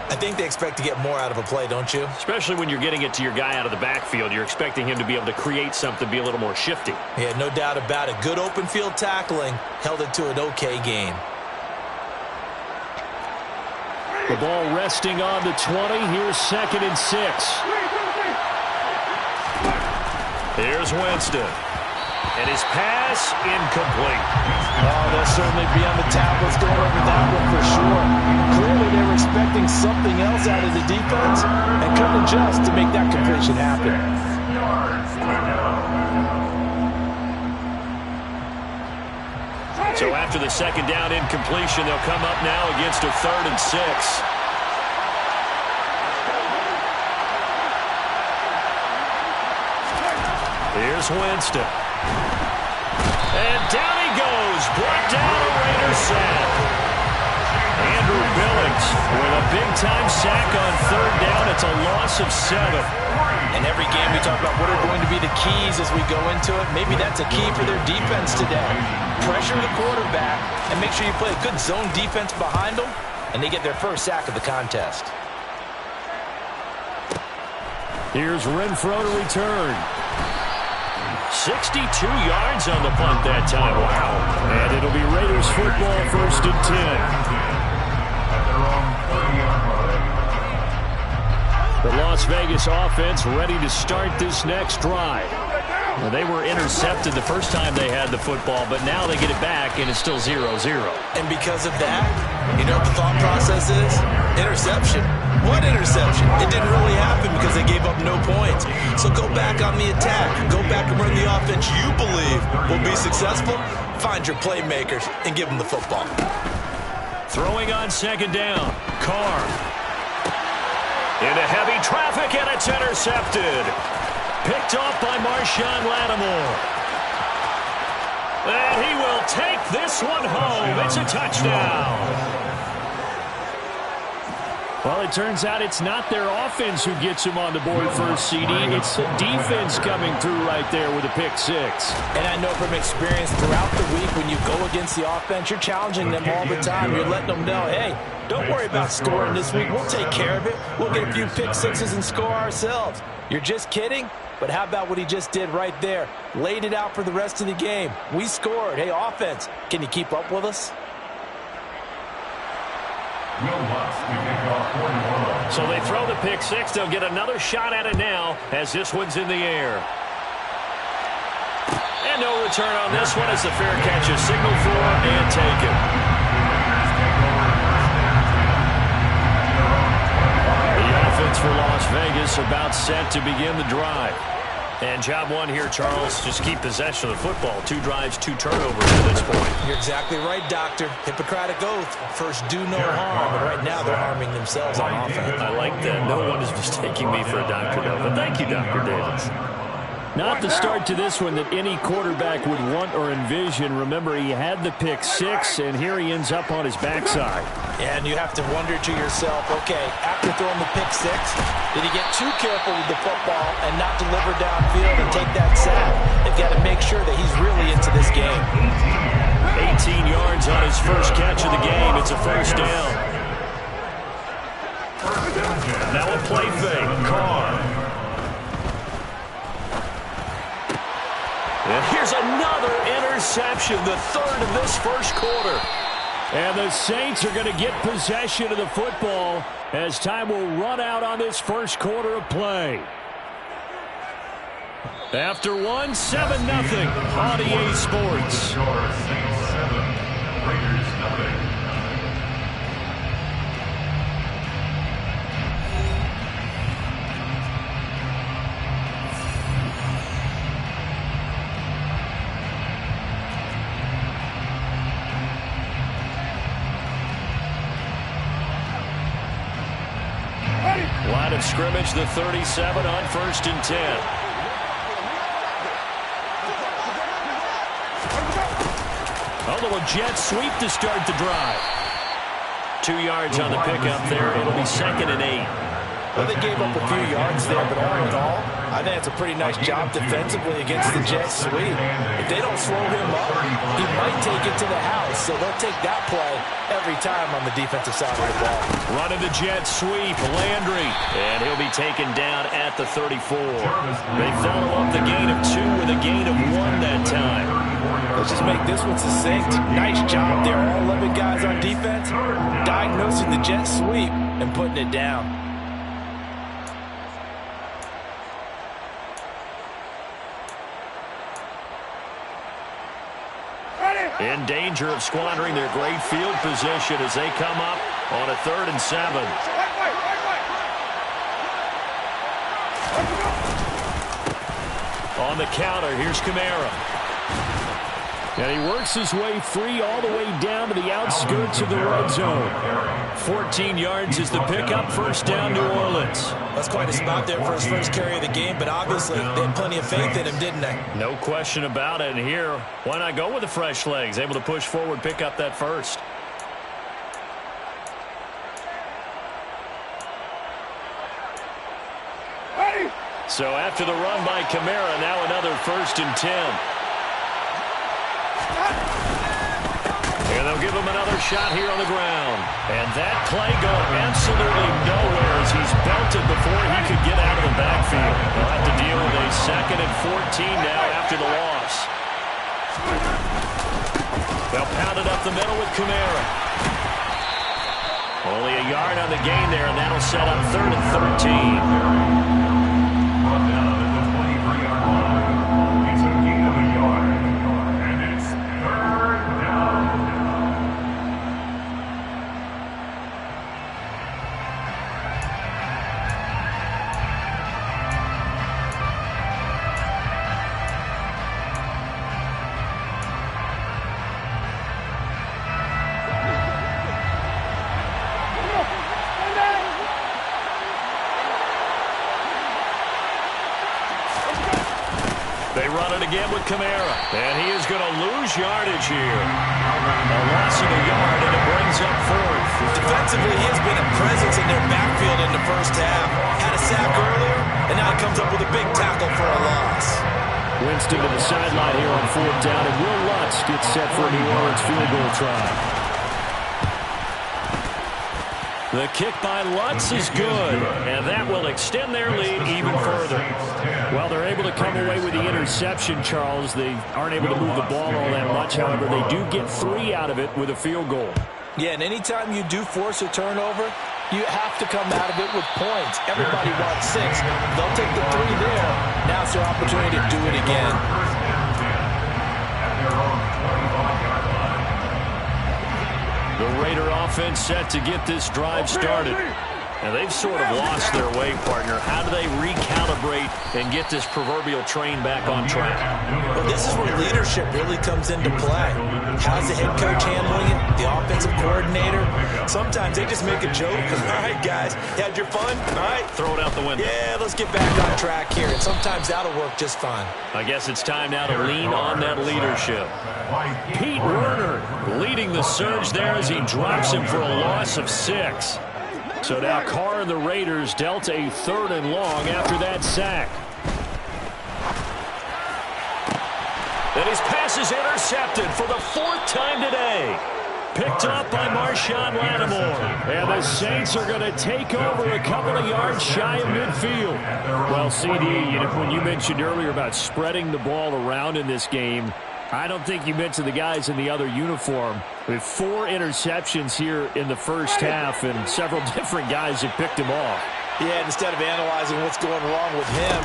I think they expect to get more out of a play, don't you? Especially when you're getting it to your guy out of the backfield. You're expecting him to be able to create something, be a little more shifty. Yeah, no doubt about it. Good open field tackling held it to an okay gain. The ball resting on the 20. Here's 2nd and 6. Here's Winston. And his pass incomplete. Oh, they'll certainly be on the tablets going over that one for sure. Clearly they were expecting something else out of the defense and couldn't adjust to make that completion happen. So after the 2nd down incompletion, they'll come up now against a 3rd and 6. Here's Winston. And down he goes. Brought down a Raider sack. Andrew Billings with a big-time sack on 3rd down. It's a loss of 7. And every game we talk about what are going to be the keys as we go into it. Maybe that's a key for their defense today. Pressure the quarterback and make sure you play a good zone defense behind them, and they get their first sack of the contest. Here's Renfro to return. 62 yards on the punt that time. Wow. And it'll be Raiders football, 1st and 10. The Las Vegas offense ready to start this next drive. Well, they were intercepted the first time they had the football, but now they get it back, and it's still 0-0. And because of that, you know what the thought process is? Interception. What interception? It didn't really happen because they gave up no points. So go back on the attack. Go back and run the offense you believe will be successful. Find your playmakers and give them the football. Throwing on 2nd down. Carr. Into heavy traffic, and it's intercepted. Picked off by Marshawn Lattimore. And he will take this one home. It's a touchdown. Well, it turns out it's not their offense who gets him on the board first, CD. It's the defense coming through right there with a pick 6. And I know from experience throughout the week when you go against the offense, you're challenging them all the time. You're letting them know, hey, don't worry about scoring this week. We'll take care of it. We'll get a few pick 6s and score ourselves. You're just kidding? But how about what he just did right there? Laid it out for the rest of the game. We scored. Hey, offense, can you keep up with us? So they throw the pick 6. They'll get another shot at it now as this one's in the air. And no return on this one as the fair catch is signaled for and taken. The offense for Las Vegas about set to begin the drive. And job one here, Charles, just keep possession of the football. 2 drives, 2 turnovers at this point. You're exactly right, Doctor. Hippocratic oath. First, do no harm. And right now, they're harming themselves on offense. I like that. No one is mistaking me for a doctor, though. But thank you, Dr. Davis. Not the start to this one that any quarterback would want or envision. Remember, he had the pick 6, and here he ends up on his backside. And you have to wonder to yourself, okay, after throwing the pick 6, did he get too careful with the football and not deliver downfield and take that sack? They've got to make sure that he's really into this game. 18 yards on his first catch of the game. It's a 1st down. Now a play fake. Carr. interception, the third of this first quarter. And the Saints are going to get possession of the football as time will run out on this first quarter of play. After 1, 7-0 on EA Sports. Line of scrimmage, the 37 on 1st and 10. A little jet sweep to start the drive. 2 yards on the pickup there. It'll be 2nd and 8. Well, they gave up a few yards there, but all in all, I think it's a pretty nice job defensively against the jet sweep. If they don't slow him up, he might take it to the house, so they'll take that play every time on the defensive side of the ball. Running the jet sweep, Landry, and he'll be taken down at the 34. They follow up the gain of 2 with a gain of 1 that time. Let's just make this one succinct. Nice job there. All 11 guys on defense diagnosing the jet sweep and putting it down. In danger of squandering their great field position as they come up on a 3rd and 7. On the counter, here's Kamara. And he works his way free all the way down to the outskirts of the red zone. 14 yards is the pickup, 1st down, New Orleans. That's quite a spot there for his first carry of the game, but obviously they had plenty of faith in him, didn't they? No question about it. And here, why not go with the fresh legs? Able to push forward, pick up that first. So after the run by Kamara, now another 1st and 10. And they'll give him another shot here on the ground. And that play going absolutely nowhere as he's belted before he could get out of the backfield. They'll have to deal with a 2nd and 14 now after the loss. They'll pound it up the middle with Kamara. Only a yard on the gain there, and that'll set up 3rd and 13. Again with Kamara, and he is going to lose yardage here. A loss of a yard, and it brings up 4th. Defensively, he has been a presence in their backfield in the first half. Had a sack earlier, and now he comes up with a big tackle for a loss. Winston to the sideline here on 4th down, and Will Lutz gets set for a New Orleans field goal try. The kick by Lutz is good, and that will extend their lead even further. Well, they're able to come away with the interception, Charles. They aren't able to move the ball all that much. However, they do get 3 out of it with a field goal. Yeah, and anytime you do force a turnover, you have to come out of it with points. Everybody wants 6. They'll take the 3 there. Now it's their opportunity to do it again. The Raider offense set to get this drive started. And they've sort of lost their way, partner. How do they recalibrate and get this proverbial train back on track? Well, this is where leadership really comes into play. How's the head coach handling it? The offensive coordinator? Sometimes they just make a joke. All right, guys, you had your fun? All right. Throw it out the window. Yeah, let's get back on track here. And sometimes that'll work just fine. I guess it's time now to lean on that leadership. Pete Werner leading the surge there as he drops him for a loss of 6. So now Carr and the Raiders dealt a 3rd and long after that sack. And his pass is intercepted for the 4th time today. Picked up by Marshawn Lattimore. And the Saints are going to take over a couple of yards shy of midfield. Well, CD, when you mentioned earlier about spreading the ball around in this game, I don't think you mentioned the guys in the other uniform. With 4 interceptions here in the first half, and several different guys have picked him off. Yeah, instead of analyzing what's going wrong with him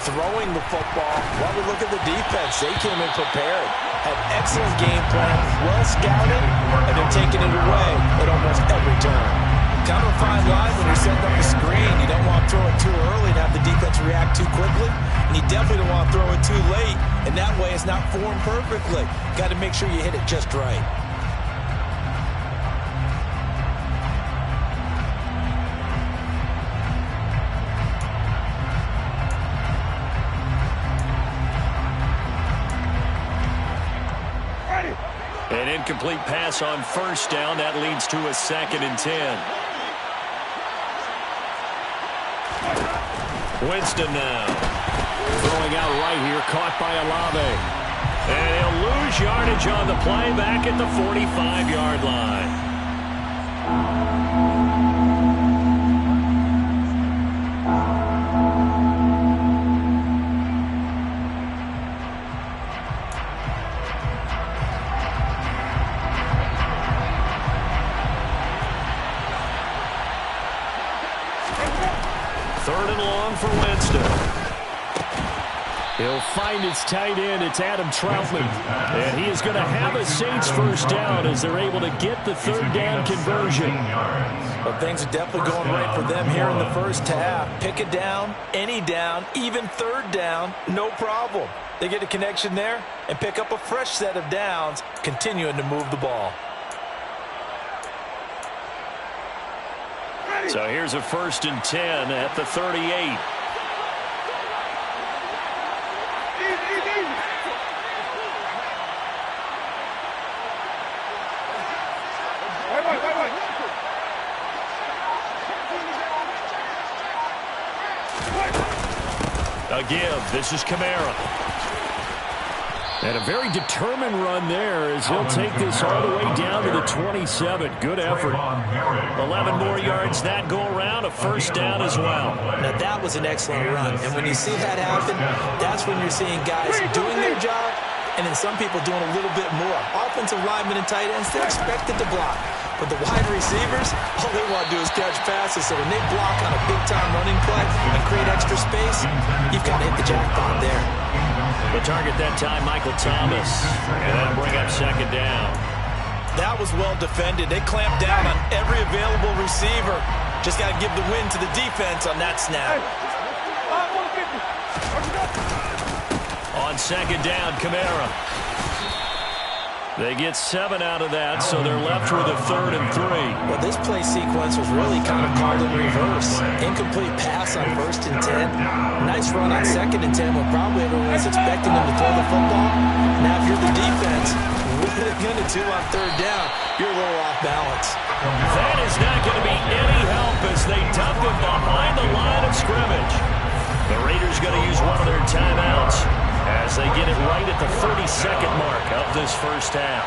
throwing the football, while we look at the defense, they came in prepared, had excellent game plan, well scouted, and they're taking it away at almost every turn. Kind of a fine line when you're setting up a screen. You don't want to throw it too early and have the defense react too quickly, and you definitely don't want to throw it too late, and that way it's not formed perfectly. Got to make sure you hit it just right. An incomplete pass on first down. That leads to a 2nd and 10. Winston now. Throwing out right here. Caught by Olave. And he'll lose yardage on the play back at the 45-yard line. For Winston. He'll find his tight end. It's Adam Troutman. And he is going to have a Saints first down as they're able to get the 3rd down conversion. Well, things are definitely going right for them here in the first half. Pick a down, any down, even 3rd down, no problem. They get a connection there and pick up a fresh set of downs, continuing to move the ball. So here's a 1st and 10 at the 38. A give. This is Kamara. And a very determined run there as he'll take this all the way down to the 27. Good effort. 11 more yards that go around. A first down as well. Now, that was an excellent run. And when you see that happen, that's when you're seeing guys doing their job and then some people doing a little bit more. Offensive linemen and tight ends, they're expected to block. But the wide receivers, all they want to do is catch passes. So when they block on a big-time running play and create extra space, you've got to hit the jackpot there. The target that time, Michael Thomas. And that'll bring up 2nd down. That was well defended. They clamped down on every available receiver. Just got to give the win to the defense on that snap. On 2nd down, Kamara. They get 7 out of that, so they're left with a 3rd and 3. Well, this play sequence was really kind of called in reverse. Incomplete pass on 1st and 10. Nice run on 2nd and 10 when probably everyone was expecting them to throw the football. Now, if you're the defense, what are they going to do on 3rd down? You're a little off balance. That is not going to be any help as they dump him behind the line of scrimmage. The Raiders going to use one of their timeouts as they get it right at the 30-second mark of this first half.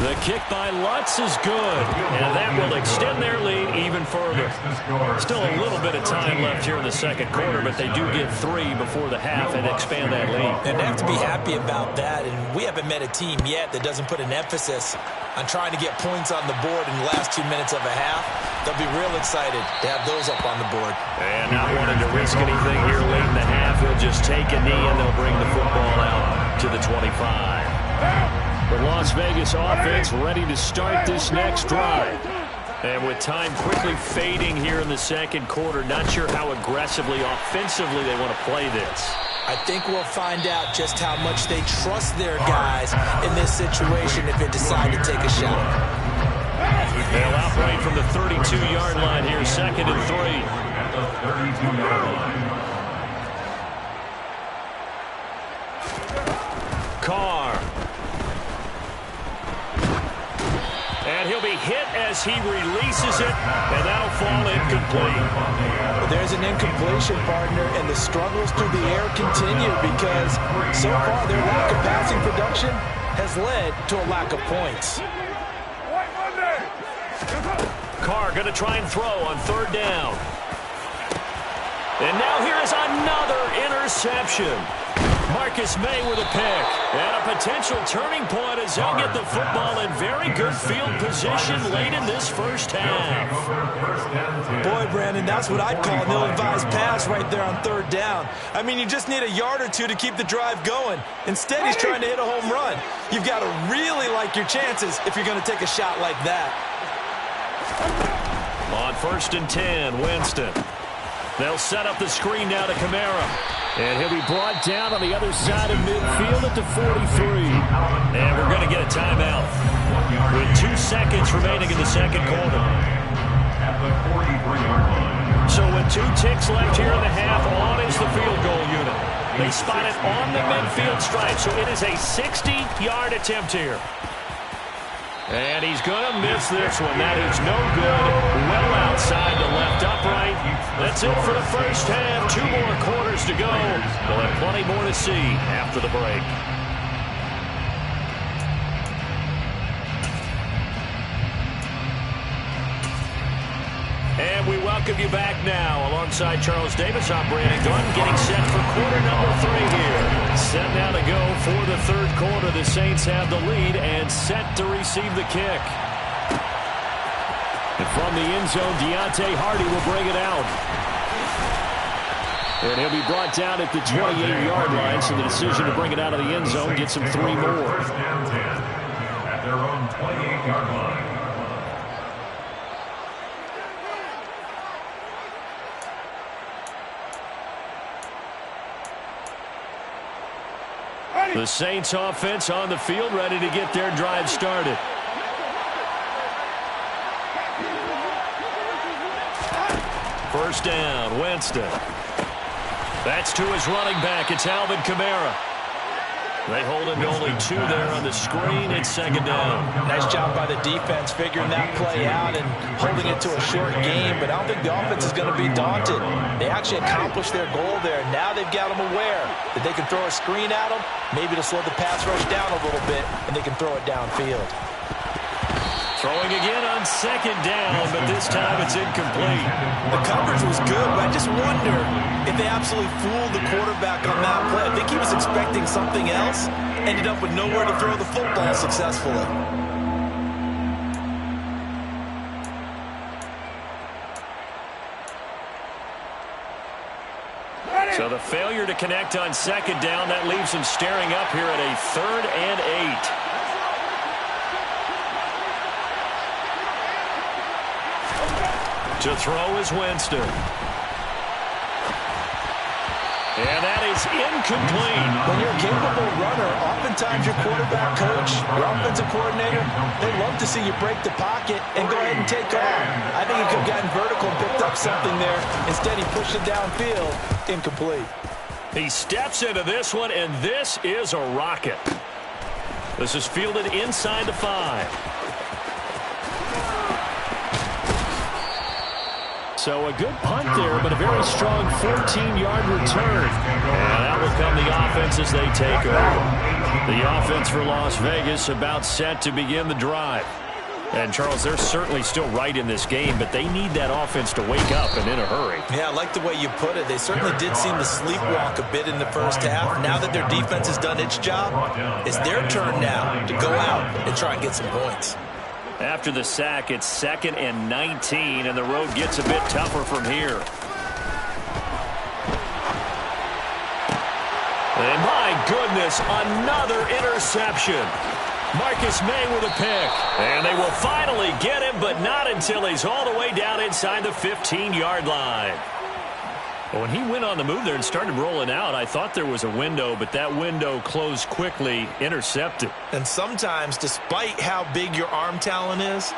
The kick by Lutz is good, and that will extend their lead even further. Still a little bit of time left here in the 2nd quarter, but they do get 3 before the half and expand that lead. And they have to be happy about that, and we haven't met a team yet that doesn't put an emphasis on trying to get points on the board in the last 2 minutes of a half. They'll be real excited to have those up on the board. And not wanting to risk anything here late in the half, he'll just take a knee and they'll bring the football out to the 25. The Las Vegas offense ready to start this next drive. And with time quickly fading here in the 2nd quarter, not sure how aggressively, offensively they want to play this. I think we'll find out just how much they trust their guys in this situation if they decide to take a shot. They'll operate from the 32-yard line here, 2nd and 3. Carr. And he'll be hit as he releases it, and that'll fall incomplete. But there's an incompletion, partner, and the struggles through the air continue because so far their lack of passing production has led to a lack of points. Carr going to try and throw on 3rd down. And now here is another interception. Marcus May with a pick. And a potential turning point as they'll get the football in very good field position late in this first half. Boy, Brandon, that's what I'd call an ill-advised pass right there on third down. I mean, you just need a yard or two to keep the drive going. Instead, he's trying to hit a home run. You've got to really like your chances if you're going to take a shot like that. On 1st and 10, Winston. They'll set up the screen now to Kamara. And he'll be brought down on the other side of midfield at the 43. And we're going to get a timeout with 2 seconds remaining in the second quarter. So with 2 ticks left here in the half, on is the field goal unit. They spot it on the midfield stripe, so it is a 60-yard attempt here. And he's going to miss this one. That is no good. Well outside the left upright. That's it for the first half. 2 more quarters to go. We'll have plenty more to see after the break. And we welcome you back now. Alongside Charles Davis, I'm Brandon Gunn, getting set for quarter number 3 here. Set now to go for the third quarter. The Saints have the lead and set to receive the kick. And from the end zone, Deontay Hardy will bring it out. And he'll be brought down at the 28-yard line, so the decision to bring it out of the end zone gets him 3 more. First and 10 at their own 28-yard line. The Saints offense on the field, ready to get their drive started. First down, Winston. That's to his running back. It's Alvin Kamara. They hold him to only 2 there on the screen. It's second down. Nice job by the defense figuring that play out and holding it to a short game, but I don't think the offense is going to be daunted. They actually accomplished their goal there. Now they've got them aware that they can throw a screen at them, maybe to slow the pass rush down a little bit, and they can throw it downfield. Throwing again on second down, but this time it's incomplete. The coverage was good, but I just wonder if they absolutely fooled the quarterback on that play. I think he was expecting something else, ended up with nowhere to throw the football successfully. So the failure to connect on second down, that leaves him staring up here at a 3rd and 8. To throw is Winston. And that is incomplete. When you're a capable runner, oftentimes your quarterback coach, your offensive coordinator, they love to see you break the pocket and go ahead and take off. I think he could have gotten vertical and picked up something there. Instead, he pushed it downfield. Incomplete. He steps into this one, and this is a rocket. This is fielded inside the 5. So a good punt there, but a very strong 14-yard return. And out will come the offense as they take over. The offense for Las Vegas about set to begin the drive. And, Charles, they're certainly still right in this game, but they need that offense to wake up and in a hurry. Yeah, I like the way you put it. They certainly did seem to sleepwalk a bit in the first half. Now that their defense has done its job, it's their turn now to go out and try and get some points. After the sack, it's 2nd and 19, and the road gets a bit tougher from here. And my goodness, another interception. Marcus May with a pick. And they will finally get him, but not until he's all the way down inside the 15-yard line. When he went on the move there and started rolling out, I thought there was a window, but that window closed quickly, intercepted. And sometimes, despite how big your arm talent is,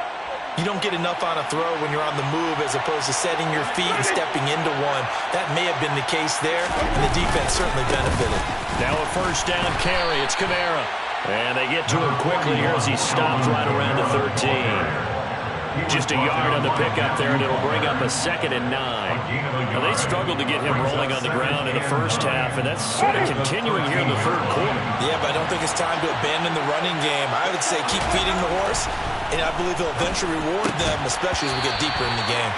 you don't get enough on a throw when you're on the move as opposed to setting your feet and stepping into one. That may have been the case there, and the defense certainly benefited. Now a first down carry. It's Kamara. And they get to him quickly here as he stops right around the 13. Just a yard on the pickup there, and it'll bring up a 2nd and 9. Now, they struggled to get him rolling on the ground in the first half, and that's sort of continuing here in the third quarter. Yeah, but I don't think it's time to abandon the running game. I would say keep feeding the horse, and I believe he'll eventually reward them, especially as we get deeper in the game.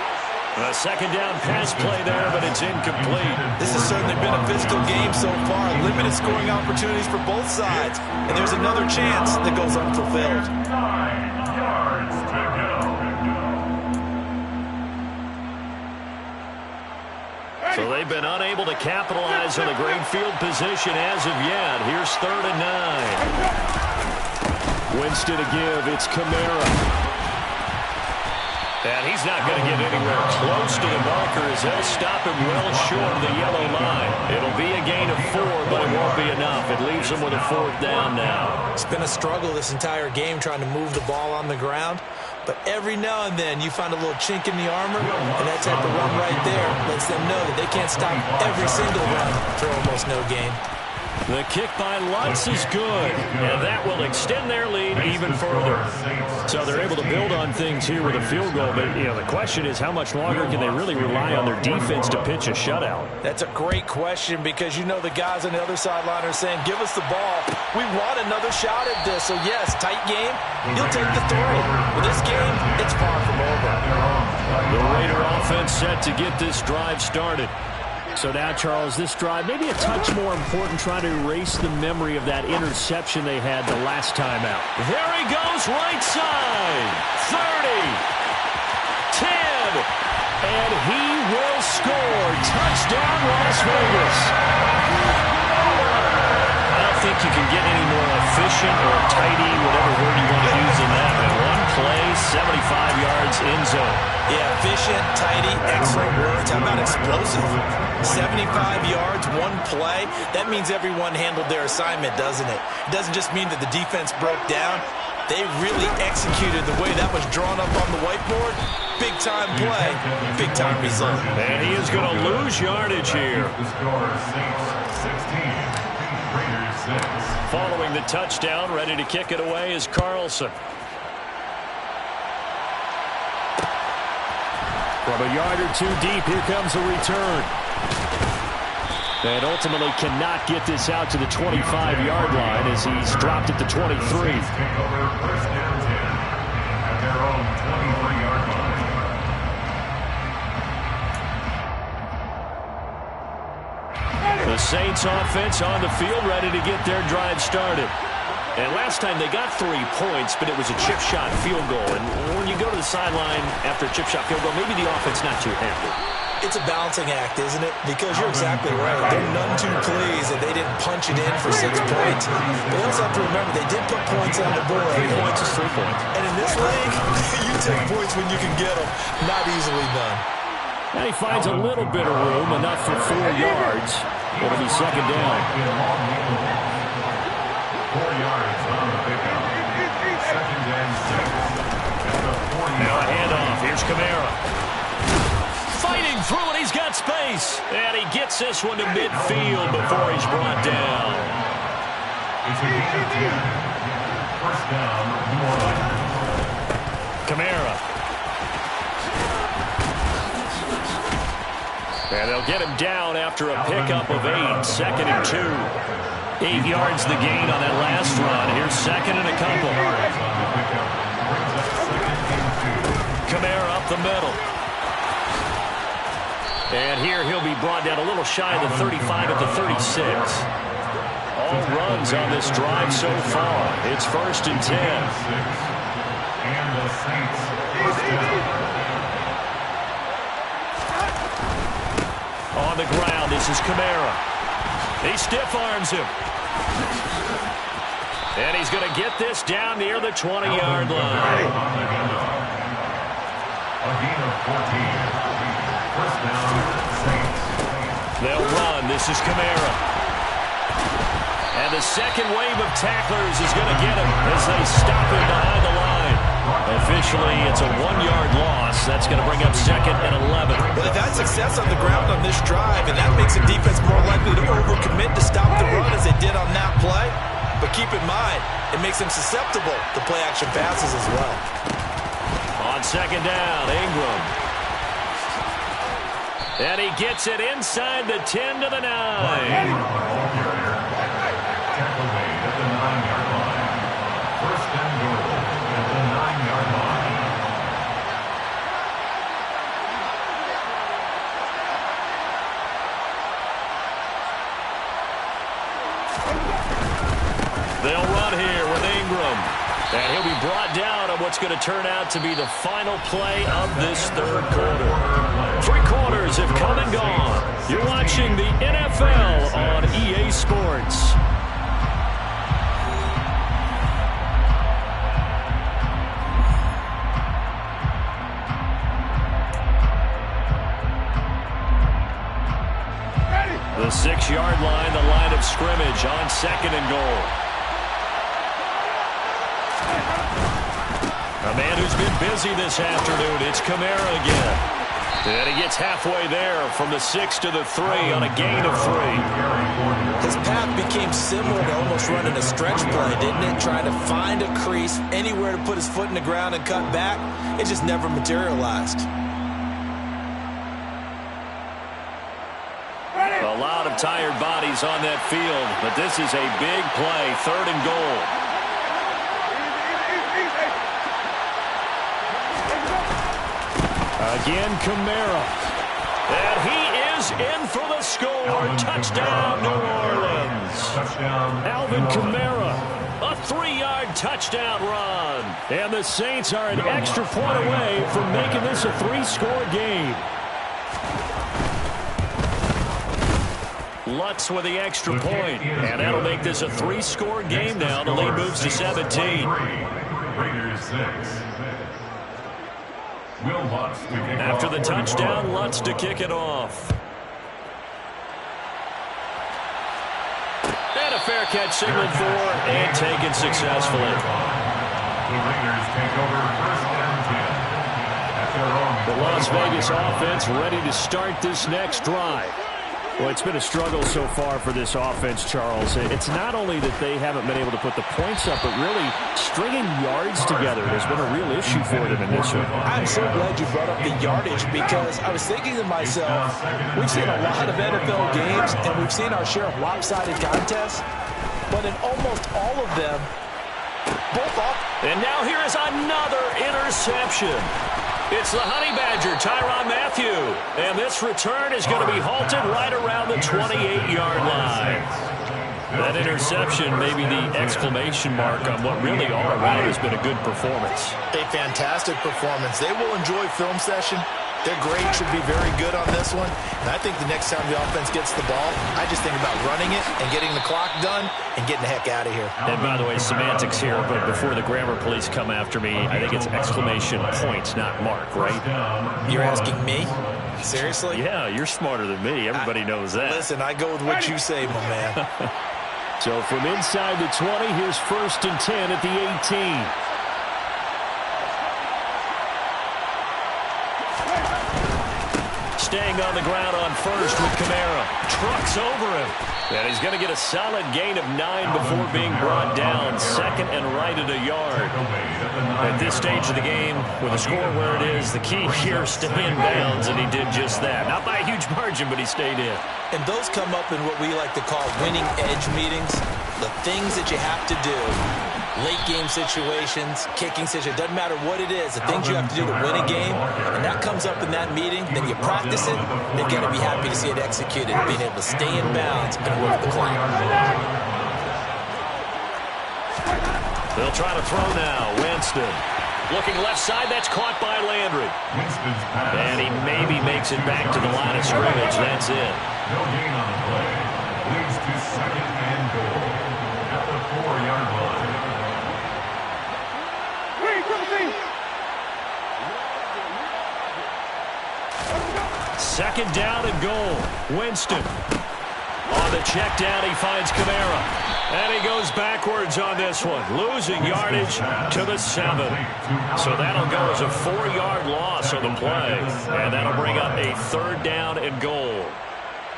A second down pass play there, but it's incomplete. This has certainly been a physical game so far. Limited scoring opportunities for both sides. And there's another chance that goes unfulfilled. 9 yards to go. So they've been unable to capitalize on a great field position as of yet. Here's 3rd and 9. Winston to give. It's Kamara. And he's not going to get anywhere close to the marker as they'll stop him well short of the yellow line. It'll be a gain of 4, but it won't be enough. It leaves them with a 4th down now. It's been a struggle this entire game trying to move the ball on the ground. But every now and then you find a little chink in the armor, and that type of run right there lets them know that they can't stop every single run for almost no gain. The kick by Lutz is good, and that will extend their lead even further. So they're able to build on things here with a field goal, but the question is how much longer can they really rely on their defense to pitch a shutout? That's a great question because the guys on the other sideline are saying, give us the ball. We want another shot at this. So, yes, tight game, you'll take the 3. With this game, it's far from over. The Raider offense set to get this drive started. So now, Charles, this drive maybe a touch more important, trying to erase the memory of that interception they had the last time out. There he goes, right side, 30, 10, and he will score. Touchdown, Las Vegas. I don't think you can get any more efficient or tidy, whatever word you want to use in that. In one play, 75 yards in zone. Yeah, efficient, tidy, excellent words. How about explosive? 75 yards, one play. That means everyone handled their assignment, doesn't it? It doesn't just mean that the defense broke down. They really executed the way that was drawn up on the whiteboard. Big-time play, big-time result. And he is going to lose yardage here. The score is Saints 16, Raiders 6. Following the touchdown, ready to kick it away is Carlson. From a yard or 2 deep, here comes a return. And ultimately cannot get this out to the 25-yard line as he's dropped at the 23. Take over 1st and 10 at their own 23-yard line. The Saints offense on the field, ready to get their drive started. And last time they got 3 points, but it was a chip shot field goal. And when you go to the sideline after a chip shot field goal, maybe the offense not too happy. It's a balancing act, isn't it? Because you're exactly right. They're none too pleased that they didn't punch it in for 6 points. But you also have to remember they did put points on the board. 3 points is 3 points. And in this league, you take points when you can get them. Not easily done. Now he finds a little bit of room, enough for 4 yards. It'll be 2nd down. 4 yards on the pickup. 2nd and 6 at the 40. Now a handoff. Here's Kamara. Fighting through it. He's got space. And he gets this one to midfield before he's brought down. It's a gain of 10. 1st down, New Orleans. Kamara. And they'll get him down after a pickup of 8. 2nd and 2. 8 yards the gain on that last run. Here's 2nd and a couple. Kamara up the middle. And here he'll be brought down a little shy of the 35 at the 36. All runs on this drive so far. It's 1st and 10. And the Saints first down. On the ground, this is Kamara. He stiff arms him. And he's going to get this down near the 20-yard line. A gain of 14. 1st down, Saints. They'll run. This is Kamara. And the second wave of tacklers is going to get him as they stop him behind the line. Officially, it's a 1-yard loss. That's going to bring up 2nd and 11. Well, they've had success on the ground on this drive, and that makes the defense more likely to overcommit to stop the run as they did on that play. But keep in mind, it makes them susceptible to play-action passes as well. On 2nd down, Ingram. And he gets it inside the 10 to the 9. Tackle made at the 9-yard line. 1st and goal at the 9-yard line. And he'll be brought down on what's going to turn out to be the final play of this third quarter. 3 quarters have come and gone. You're watching the NFL on EA Sports. The 6-yard line, the line of scrimmage on 2nd and goal. A man who's been busy this afternoon, it's Kamara again. And he gets halfway there from the 6 to the 3 on a gain of 3. His path became similar to almost running a stretch play, didn't it? Trying to find a crease, anywhere to put his foot in the ground and cut back. It just never materialized. A lot of tired bodies on that field, but this is a big play, 3rd and goal. Again, Kamara. And he is in for the score. Touchdown, New Orleans. Alvin Kamara, a 3-yard touchdown run. And the Saints are an extra point away from making this a 3-score game. Lutz with the extra point, and that'll make this a 3-score game now. The lead moves to 17. Raiders 6. Will Lutz to kick After off the touchdown, Lutz to kick it off. And a fair catch signaled for and taken successfully. The Raiders take over 1st and 10 at their own. The Las Vegas offense ready to start this next drive. Well, it's been a struggle so far for this offense, Charles. It's not only that they haven't been able to put the points up, but really stringing yards together has been a real issue for them in this one. I'm so glad you brought up the yardage, because I was thinking to myself, we've seen a lot of NFL games, and we've seen our share of lopsided contests, but in almost all of them, both off. And now here is another interception. It's the Honey Badger, Tyrann Mathieu. And this return is going to be halted right around the 28-yard line. That interception may be the exclamation mark on what really all around has been a good performance. A fantastic performance. They will enjoy film session. Their grade should be very good on this one. And I think the next time the offense gets the ball, I just think about running it and getting the clock done and getting the heck out of here. And by the way, semantics here, but before the grammar police come after me, I think it's exclamation point, not mark, right? You're asking me? Seriously? Yeah, you're smarter than me. Everybody knows that. Listen, I go with what you say, my man. So from inside the 20, here's 1st and 10 at the 18. Staying on the ground on 1st with Kamara. Trucks over him. And he's going to get a solid gain of 9 before being brought down. 2nd and right at a yard. At this stage of the game, with the score where it is, the key here, stay in bounds, and he did just that. Not by a huge margin, but he stayed in. And those come up in what we like to call winning edge meetings. The things that you have to do. Late game situations, kicking situations, doesn't matter what it is, the things you have to do to win a game, and that comes up in that meeting, then you practice it, they're going to be happy to see it executed, being able to stay in bounds and work the clock. They'll try to throw now. Winston. Looking left side, that's caught by Landry. And he maybe makes it back to the line of scrimmage. That's it. No gain on the play. Leads to 2nd and goal at the 4-yard line. Second down and goal. Winston. On the check down, he finds Kamara. And he goes backwards on this one. Losing yardage to the 7. So that'll go as a 4-yard loss on the play. And that'll bring up a 3rd down and goal.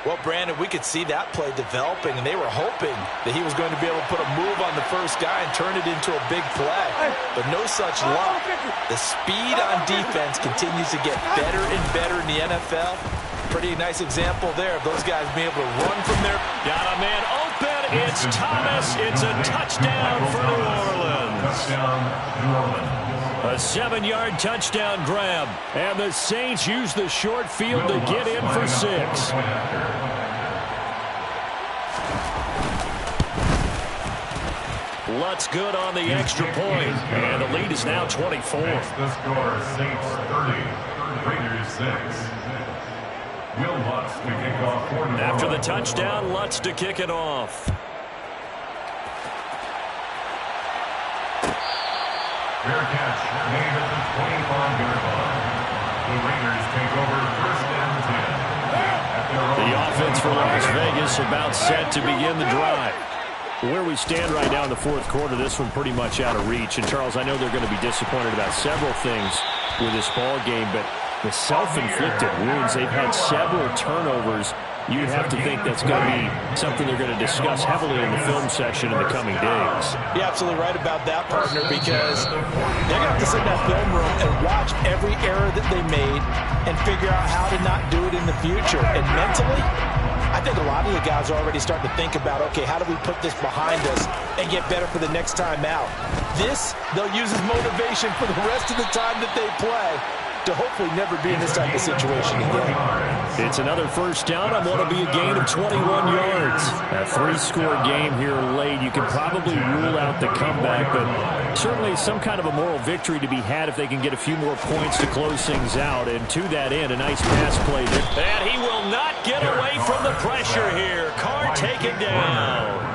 Well, Brandon, we could see that play developing, and they were hoping that he was going to be able to put a move on the first guy and turn it into a big play. But no such luck. The speed on defense continues to get better and better in the NFL. Pretty nice example there of those guys being able to run from there. Got a man open. It's Thomas. It's a touchdown for New Orleans. Touchdown, New Orleans. A 7-yard touchdown grab. And the Saints use the short field to get in for 6. Lutz good on the extra point, and the lead is now 24. The score, Saints 30, Raiders 6. Will Lutz to kick off for the After the touchdown, Lutz to kick it off. Fair catch made at the 25-yard line. The Raiders take over 1st and 10. The offense for Las Vegas about set to begin the drive. Where we stand right now in the fourth quarter, this one pretty much out of reach. And, Charles, I know they're going to be disappointed about several things with this ball game, but the self-inflicted wounds, they've had several turnovers. You'd have to think that's going to be something they're going to discuss heavily in the film section in the coming days. You're absolutely right about that, partner, because they're going to have to sit in that film room and watch every error that they made and figure out how to not do it in the future. And mentally, I think a lot of the guys are already starting to think about, okay, how do we put this behind us and get better for the next time out? This, they'll use as motivation for the rest of the time that they play to hopefully never be in this type of situation again. It's another first down on what will be a gain of 21 yards. A three-score game here late. You can probably rule out the comeback, but certainly some kind of a moral victory to be had if they can get a few more points to close things out. And to that end, a nice pass play there. And he will not get away from the pressure here. Carr taken down.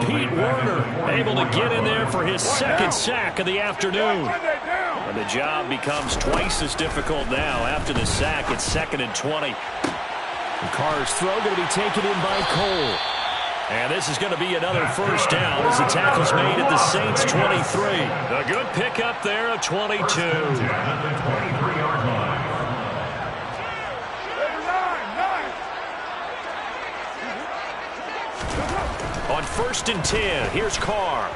Pete Werner able to get in there for his second sack of the afternoon. And the job becomes twice as difficult now. After the sack, it's 2nd and 20. And Carr's throw going to be taken in by Cole. And this is going to be another first down as the tackle's made at the Saints' 23. A good pickup there of 22. On 1st and 10, here's Carr.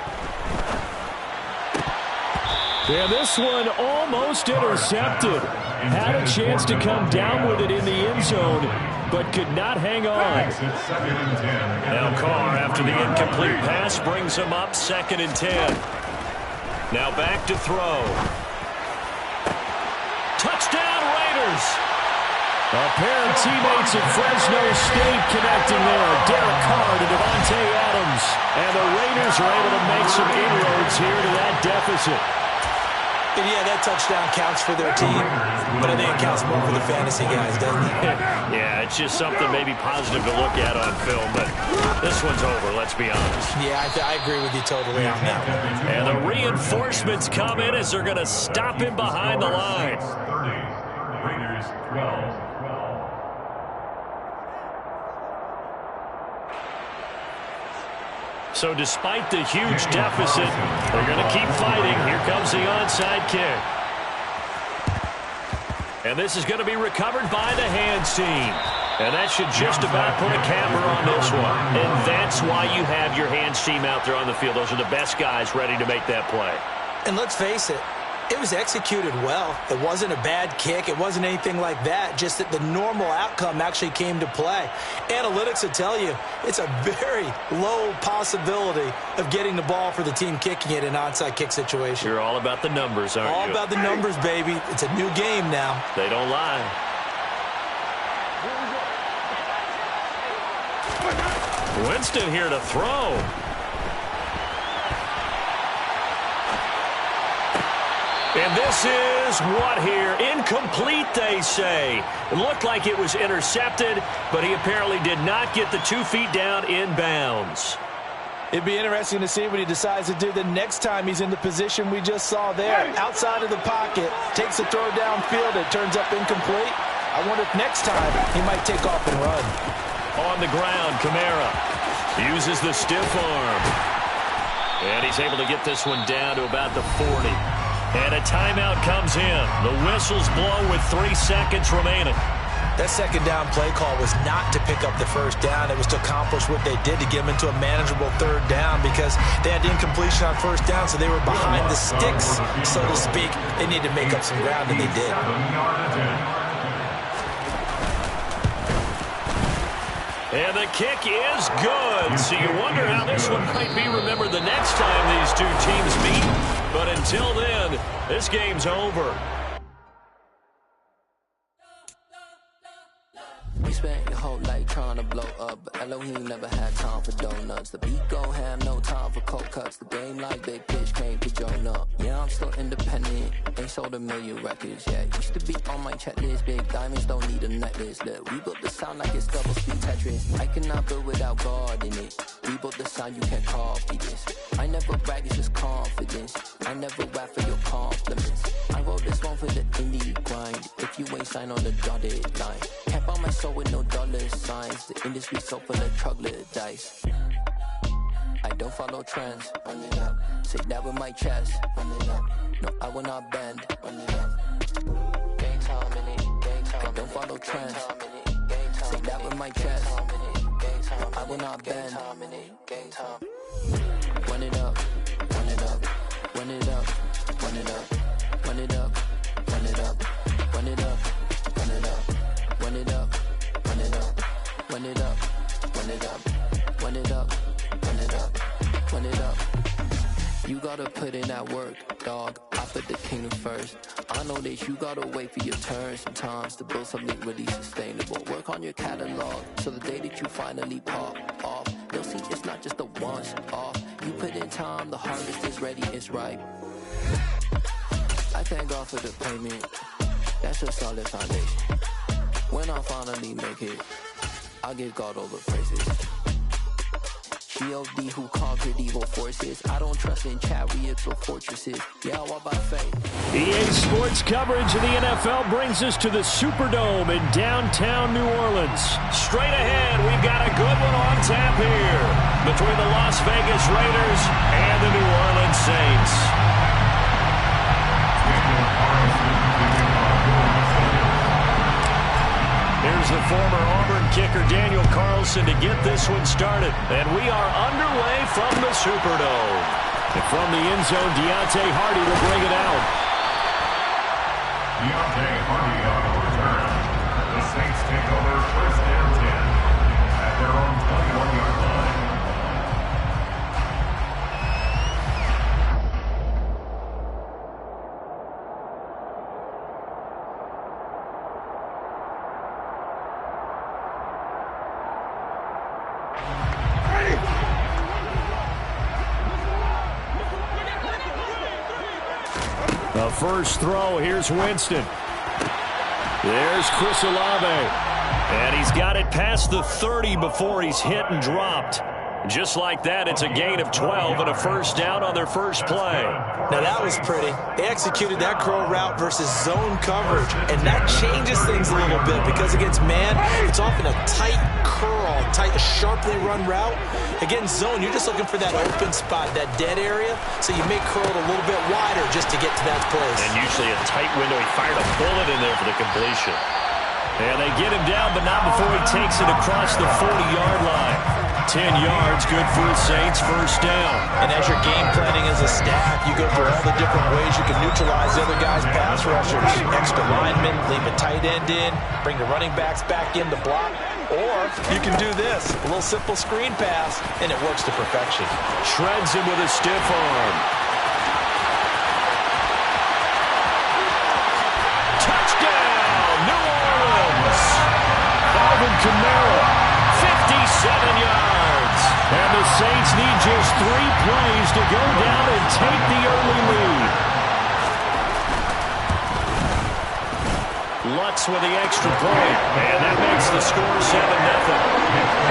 And this one almost intercepted. Had a chance to come down with it in the end zone, but could not hang on. Now Carr, after the incomplete pass, brings him up 2nd and 10. Now back to throw. Touchdown Raiders! A pair of teammates at Fresno State connecting there. Derek Carr to Devontae Adams. And the Raiders are able to make some inroads here to that deficit. And yeah, that touchdown counts for their team, but I think it counts more for the fantasy guys, doesn't it? Yeah, it's just something maybe positive to look at on film, but this one's over, let's be honest. Yeah, I agree with you totally on that one. And the reinforcements come in as they're going to stop him behind the line. 30, Raiders 12. So despite the huge deficit, they're going to keep fighting. Here comes the onside kick. And this is going to be recovered by the hands team. And that should just about put a capper on this one. And that's why you have your hands team out there on the field. Those are the best guys ready to make that play. And let's face it, it was executed well. It wasn't a bad kick. It wasn't anything like that. Just that the normal outcome actually came to play. Analytics will tell you it's a very low possibility of getting the ball for the team kicking it in an onside kick situation. You're all about the numbers, aren't you? All about the numbers, baby. It's a new game now. They don't lie. Winston here to throw. And this is what here? Incomplete, they say. It looked like it was intercepted, but he apparently did not get the 2 feet down in bounds. It'd be interesting to see what he decides to do the next time he's in the position we just saw there. Outside of the pocket, takes a throw downfield, it turns up incomplete. I wonder if next time he might take off and run. On the ground, Kamara uses the stiff arm. And he's able to get this one down to about the 40. And a timeout comes in. The whistles blow with 3 seconds remaining. That second down play call was not to pick up the first down. It was to accomplish what they did to get them into a manageable third down because they had incompletion on first down, so they were behind the sticks, so to speak. They needed to make up some ground, and they did. And the kick is good. So you wonder how this one might be remembered the next time these two teams meet. But until then, this game's over. spent your whole life trying to blow up, but Elohim never had time for donuts. The beat gon' have no time for cold cuts. The game like Big Pitch came to Jonah. Yeah, I'm still independent, ain't sold a million records yet. Used to be on my checklist, big diamonds don't need a necklace. Look, we built the sound like it's double speed Tetris. I cannot build without God in it. We built the sound, you can't copy this. I never brag, it's just confidence. I never rap for your compliments. I wrote this one for the indie grind. If you ain't signed on the dotted line, can't buy my soul with no dollar signs. The industry so full of troglodytes. I don't follow trends. Run it up. Say that with my chest. Run it up. No, I will not bend. Run it up. Game time in it. Game time. I don't follow trends. Say that with my chest. No, I will not bend. Game time. Run it up. Run it up. Run it up. Run it up. Run it up. Run it up. Run it up. Run it up. Run it up. Run it up. Run it up. Run it up. Run it up. Run it up. Run it up. You gotta put in that work, dog. I put the kingdom first. I know that you gotta wait for your turn sometimes to build something really sustainable. Work on your catalog, so the day that you finally pop off, you'll see it's not just a once off. You put in time, the harvest is ready, it's ripe. I thank God for the payment. That's a solid foundation. When I finally make it, I'll give God all the praises. G.O.D. who conquered evil forces. I don't trust in chariots or fortresses. Yeah, I walk by faith. EA Sports coverage of the NFL brings us to the Superdome in downtown New Orleans. Straight ahead, we've got a good one on tap here between the Las Vegas Raiders and the New Orleans Saints. Here's the former Auburn kicker Daniel Carlson to get this one started. And we are underway from the Superdome. And from the end zone, Deontay Hardy will bring it out. Deontay Hardy on the return. The Saints take over first and 10 at their own 21-yard line. The first throw, here's Winston. There's Chris Olave. And he's got it past the 30 before he's hit and dropped. Just like that, it's a gain of 12 and a first down on their first play. Now that was pretty. They executed that curl route versus zone coverage, and that changes things a little bit because against man, it's often a tight curl, tight, sharply run route. Against zone, you're just looking for that open spot, that dead area, so you may curl it a little bit wider just to get to that place. And usually a tight window. He fired a bullet in there for the completion. And they get him down, but not before he takes it across the 40-yard line. 10 yards, good for the Saints, first down. And as you're game planning as a staff, you go through all the different ways you can neutralize the other guy's pass rushers. Extra linemen, leave a tight end in, bring the running backs back in to block. Or you can do this, a little simple screen pass, and it works to perfection. Shreds him with a stiff arm. Touchdown, New Orleans! Alvin Kamara, 57 yards. And the Saints need just 3 plays to go down and take the early lead. Lutz with the extra point, and that makes the score 7-0.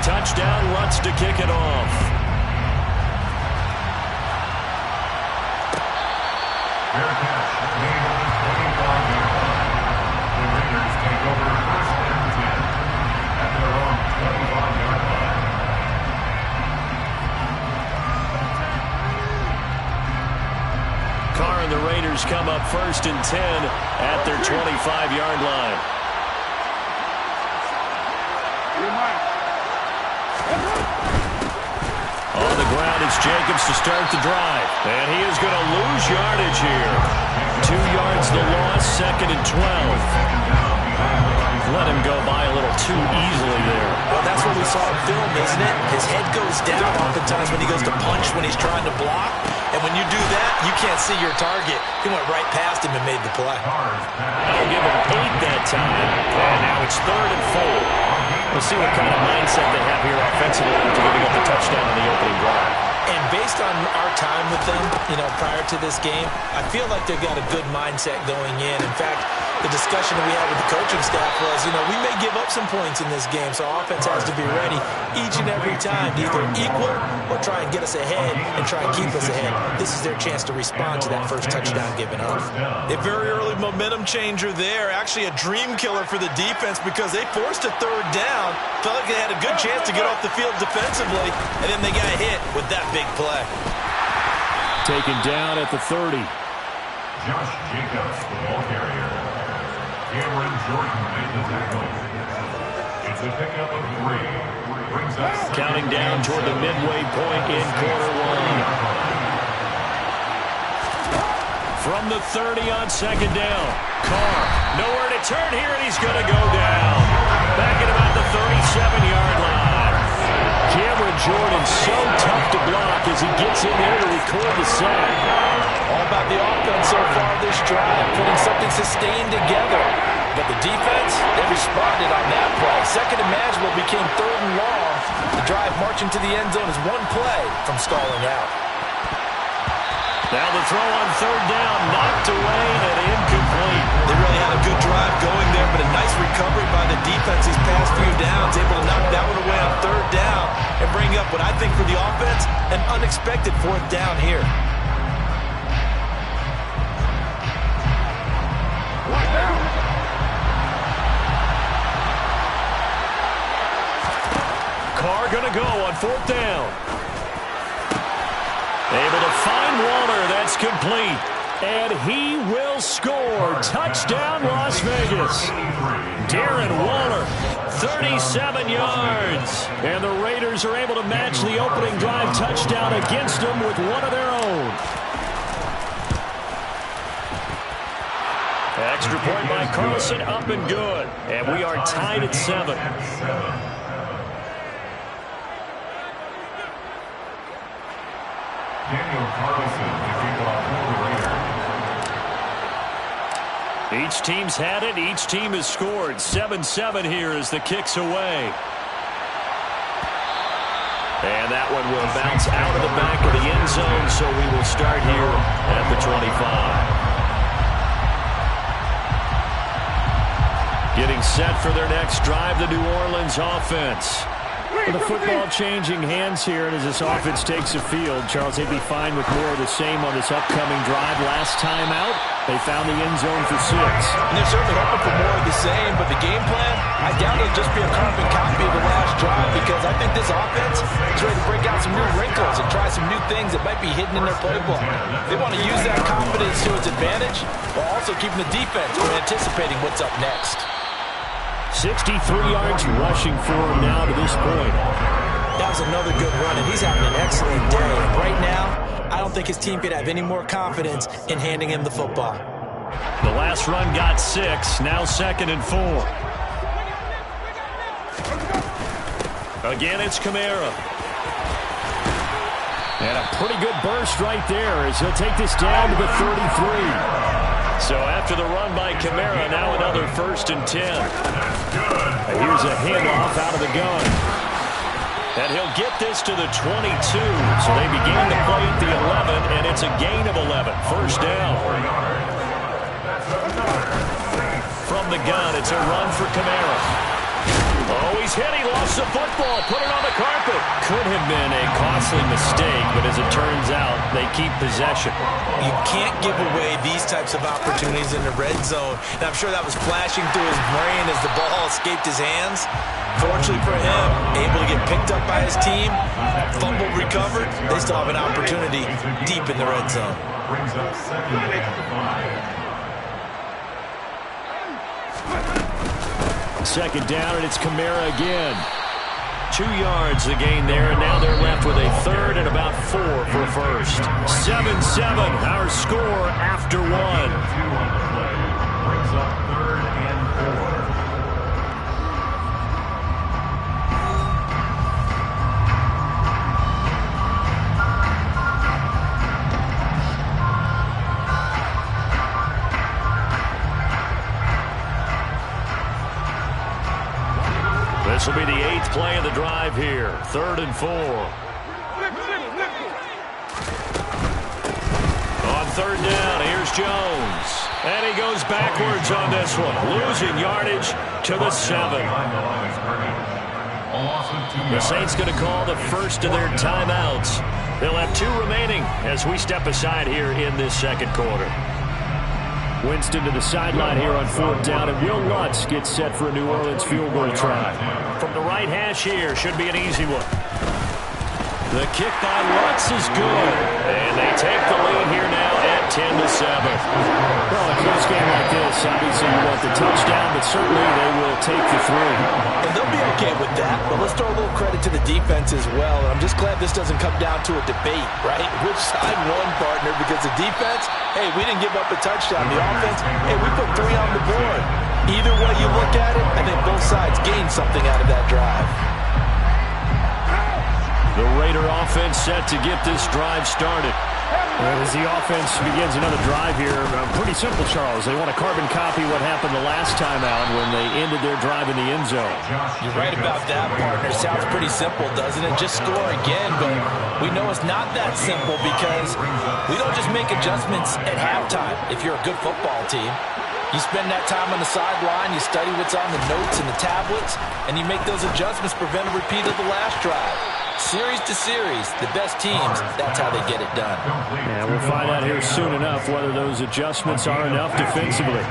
Touchdown, Lutz to kick it off. Fair catch, made on the 25-yard line. The Raiders take over first and 10 at their own 25-yard line. Carr and the Raiders come up first and 10 at their 25-yard line. On the ground, it's Jacobs to start the drive. And he is going to lose yardage here. 2 yards the loss, second and 12. let him go by a little too easily there. Well, that's what we saw in film, isn't it? His head goes down oftentimes when he goes to punch when he's trying to block. And when you do that, you can't see your target. He went right past him and made the play. They'll give him 8 that time. And now it's 3rd and 4. We'll see what kind of mindset they have here offensively after giving up the touchdown on the opening drive. And based on our time with them, prior to this game, I feel like they've got a good mindset going in. In fact, the discussion that we had with the coaching staff was, we may give up some points in this game, so offense has to be ready each and every time to either equal or try and get us ahead and try and keep us ahead. This is their chance to respond to that first touchdown given up. A very early momentum changer there. Actually a dream killer for the defense because they forced a 3rd down. Felt like they had a good chance to get off the field defensively, and then they got hit with that big play. Taken down at the 30. Josh Jacobs, the ball carrier. Cameron Jordan made the tackle. It's a pickup of 3. Brings us counting down toward the midway point in quarter 1. From the 30 on 2nd down. Carr, nowhere to turn here, and he's going to go down. Back at about the 37-yard line. Cameron Jordan so tough to block as he gets in there to record the sack. All about the offense so far this drive, putting something sustained together. But the defense, they responded on that play. Second and manageable became 3rd and long. The drive marching to the end zone is one play from stalling out. Now the throw on 3rd down, knocked away and incomplete. They really had a good drive going there, but a nice recovery by the defense these past few downs, able to knock that one away on 3rd down and bring up what I think for the offense, an unexpected 4th down here. Carr gonna go on 4th down. Able to find Waller. That's complete. And he will score. Touchdown, Las Vegas. Darren Waller, 37 yards. And the Raiders are able to match the opening drive touchdown against them with one of their own. Extra point by Carlson, up and good. And we are tied at 7. Daniel Carlson to kick off for the Raiders. Each team's had it. Each team has scored. 7-7 here as the kick's away. And that one will bounce out of the back of the end zone, so we will start here at the 25. Getting set for their next drive, the New Orleans offense. With the football changing hands here, and as this offense takes the field, Charles, they'd be fine with more of the same on this upcoming drive. Last time out, they found the end zone for 6. And they're certainly hoping for more of the same, but the game plan, I doubt it'll just be a carbon copy of the last drive, because I think this offense is ready to break out some new wrinkles and try some new things that might be hidden in their playbook. They want to use that confidence to its advantage, while also keeping the defense from anticipating what's up next. 63 yards rushing for him now to this point. That was another good run, and he's having an excellent day. And right now, I don't think his team could have any more confidence in handing him the football. The last run got 6, now 2nd and 4. Again, it's Kamara. And a pretty good burst right there as he'll take this down to the 33. So after the run by Kamara, now another 1st and 10. And here's a handoff out of the gun. And he'll get this to the 22. So they begin the play at the 11, and it's a gain of 11. 1st down. From the gun, it's a run for Kamara. Oh, he's hit. He lost the football. Put it on the carpet. Could have been a costly mistake, but as it turns out, they keep possession. You can't give away these types of opportunities in the red zone. Now, I'm sure that was flashing through his brain as the ball escaped his hands. Fortunately for him, able to get picked up by his team, fumble recovered. They still have an opportunity deep in the red zone. Brings up 2nd and 5. 2nd down, and it's Kamara again. 2 yards the gain there, and now they're left with a 3rd and about 4 for 1st. 7-7, our score after 1. Brings up 3rd and 4. This will be the 8th play of the drive here. 3rd and 4. On 3rd down, here's Jones. And he goes backwards on this one, losing yardage to the 7. The Saints going to call the first of their timeouts. They'll have 2 remaining as we step aside here in this 2nd quarter. Winston to the sideline here on 4th down, and Will Lutz gets set for a New Orleans field goal try. From the right hash here, should be an easy one. The kick by Lutz is good, and they take the lead here now at 10-7. Well, a close game like this, obviously you want the touchdown, but certainly they will take the 3. And they'll be okay with that, but let's throw a little credit to the defense as well. I'm just glad this doesn't come down to a debate, right? Which side won, partner? Because the defense, hey, we didn't give up a touchdown. The offense, hey, we put 3 on the board. Either way you look at it, I think both sides gained something out of that drive. The Raider offense set to get this drive started. As the offense begins another drive here, pretty simple, Charles. They want to carbon copy what happened the last time out when they ended their drive in the end zone. You're right about that, partner. Sounds pretty simple, doesn't it? Just score again, but we know it's not that simple because we don't just make adjustments at halftime if you're a good football team. You spend that time on the sideline, you study what's on the notes and the tablets, and you make those adjustments, prevent a repeat of the last drive. Series to series, the best teams, that's how they get it done. Yeah, we'll find out here soon enough whether those adjustments are enough defensively.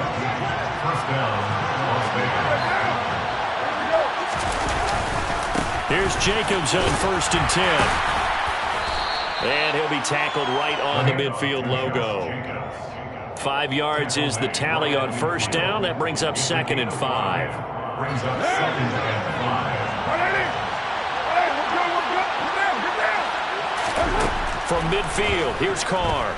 Here's Jacobs on 1st and 10. And he'll be tackled right on the midfield logo. 5 yards is the tally on 1st down. That brings up 2nd and 5. From midfield, here's Carr.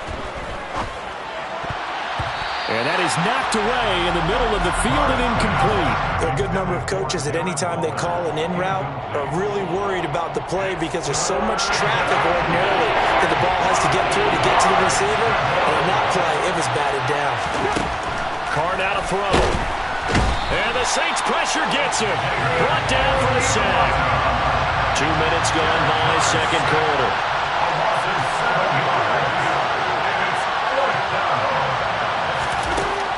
And that is knocked away in the middle of the field and incomplete. There are a good number of coaches at any time they call an in route are really worried about the play because there's so much traffic ordinarily that the ball has to get through to get to the receiver. And in that play, it was batted down. Carr now to throw. And the Saints pressure gets him. Brought down for the sack. 2 minutes gone by, 2nd quarter.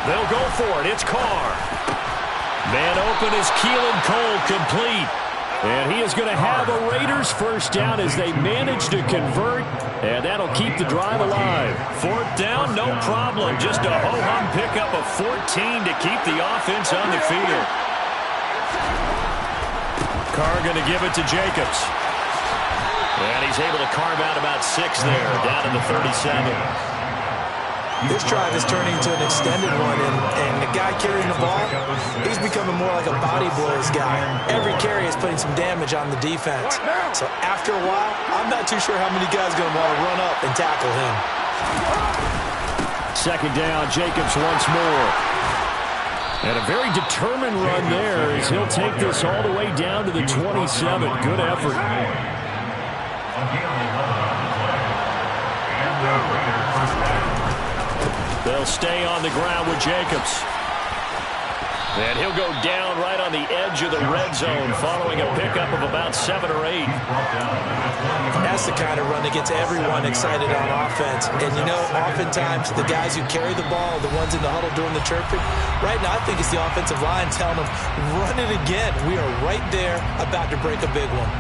They'll go for it. It's Carr. Man open is Keelan Cole, complete. And he is going to have a Raiders 1st down as they manage to convert. And that'll keep the drive alive. 4th down, no problem. Just a ho-hum pickup of 14 to keep the offense on the field. Carr going to give it to Jacobs. And he's able to carve out about 6 there, down to the 37. This drive is turning to an extended one, and the guy carrying the ball, he's becoming more like a body blows guy. Every carry is putting some damage on the defense. So after a while, I'm not too sure how many guys are going to want to run up and tackle him. 2nd down, Jacobs once more. And a very determined run there as he'll take this all the way down to the 27. Good effort. They'll stay on the ground with Jacobs. And he'll go down right on the edge of the red zone following a pickup of about 7 or 8. That's the kind of run that gets everyone excited on offense. And, you know, oftentimes the guys who carry the ball, the ones in the huddle doing the chirping, right now I think it's the offensive line telling them, run it again. We are right there about to break a big one.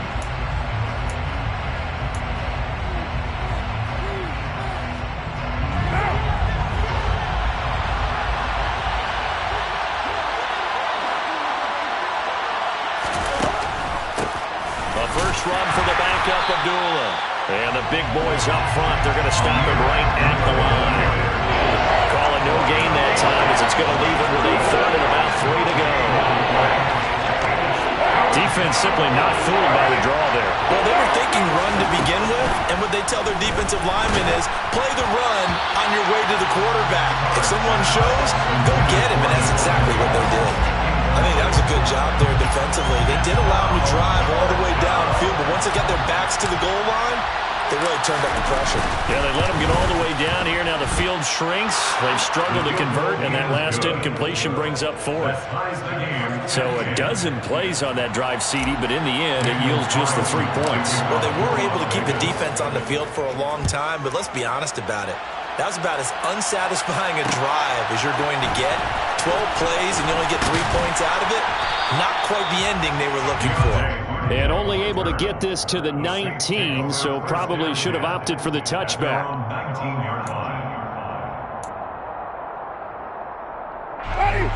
Run for the backup, Abdullah. And the big boys up front, they're going to stop him right at the line. Call a no gain that time as it's going to leave him with a 3rd and about 3 to go. Defense simply not fooled by the draw there. Well, they were thinking run to begin with, and what they tell their defensive linemen is play the run on your way to the quarterback. If someone shows, go get him, and that's exactly what they did. I think that was a good job there defensively. They did allow them to drive all the way downfield, but once they got their backs to the goal line, They really turned up the pressure. Yeah, they let them get all the way down here. Now the field shrinks. They've struggled to convert, and that last incompletion brings up fourth. So a dozen plays on that drive, CD, but in the end, it yields just the 3 points. Well, they were able to keep the defense on the field for a long time, but let's be honest about it. That was about as unsatisfying a drive as you're going to get. 12 plays and you only get 3 points out of it. Not quite the ending they were looking for. And only able to get this to the 19, so probably should have opted for the touchback.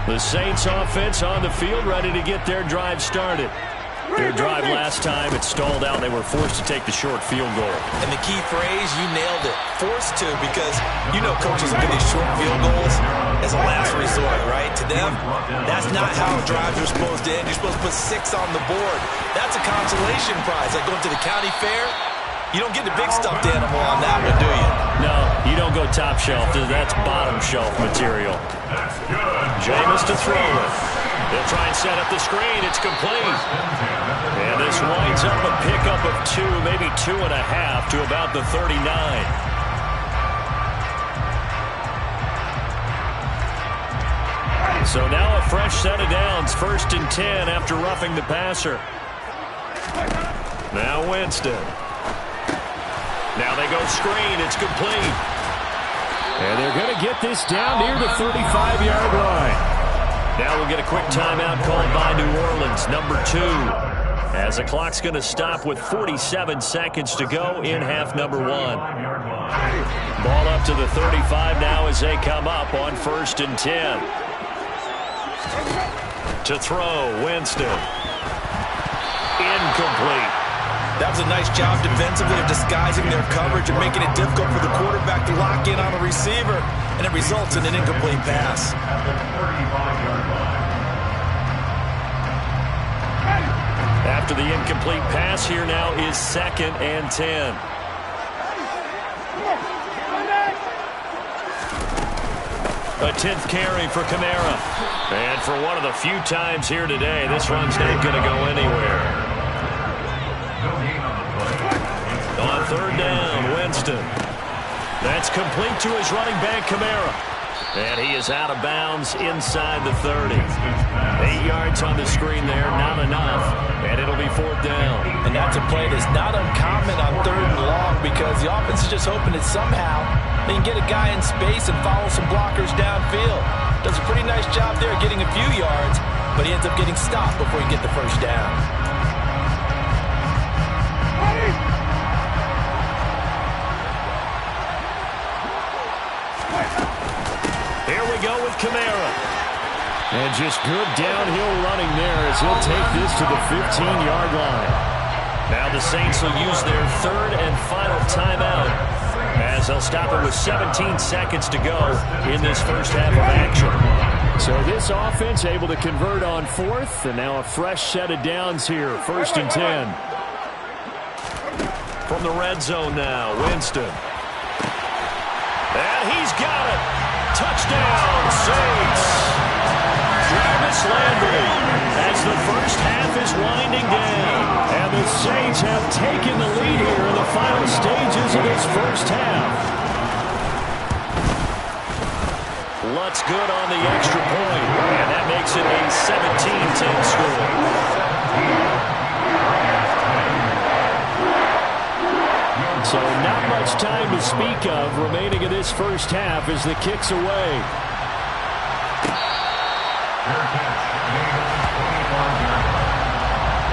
The Saints offense on the field, ready to get their drive started. Their drive last time, it stalled out. They were forced to take the short field goal. And the key phrase, you nailed it. Forced to, because you know coaches look at these short field goals as a last resort, right? To them, that's not how drives are supposed to end. You're supposed to put 6 on the board. That's a consolation prize. Like going to the county fair, you don't get the big stuffed animal on that one, do you? No, you don't go top shelf. That's bottom shelf material. Jameis to throw it. They'll try and set up the screen. It's complete. And this winds up a pickup of 2, maybe 2.5 to about the 39. So now a fresh set of downs. 1st and 10 after roughing the passer. Now Winston. Now they go screen. It's complete. And they're going to get this down near the 35-yard line. Now we'll get a quick timeout called by New Orleans, number 2. As the clock's going to stop with 47 seconds to go in half number 1. Ball up to the 35 now as they come up on 1st and 10. To throw, Winston. Incomplete. That was a nice job defensively of disguising their coverage and making it difficult for the quarterback to lock in on a receiver, and it results in an incomplete pass. After the incomplete pass, here now is 2nd and 10. A 10th carry for Kamara. And for one of the few times here today, this run's not going to go anywhere. On 3rd down, Winston. That's complete to his running back, Kamara. And he is out of bounds inside the 30. 8 yards on the screen there, not enough. And it'll be 4th down. And that's a play that's not uncommon on 3rd and long, because the offense is just hoping that somehow they can get a guy in space and follow some blockers downfield. Does a pretty nice job there getting a few yards, but he ends up getting stopped before he gets the 1st down. Here we go with Kamara. And just good downhill running there as he'll take this to the 15-yard line. Now the Saints will use their 3rd and final timeout as they'll stop it with 17 seconds to go in this first half of action. So this offense able to convert on 4th, and now a fresh set of downs here, 1st and 10. From the red zone now, Winston. And he's got it. Touchdown, Saints. Travis Landry as the first half is winding down. And the Saints have taken the lead here in the final stages of this first half. Lutz good on the extra point, and that makes it a 17-10 score. So not much time to speak of remaining in this first half as the kick's away.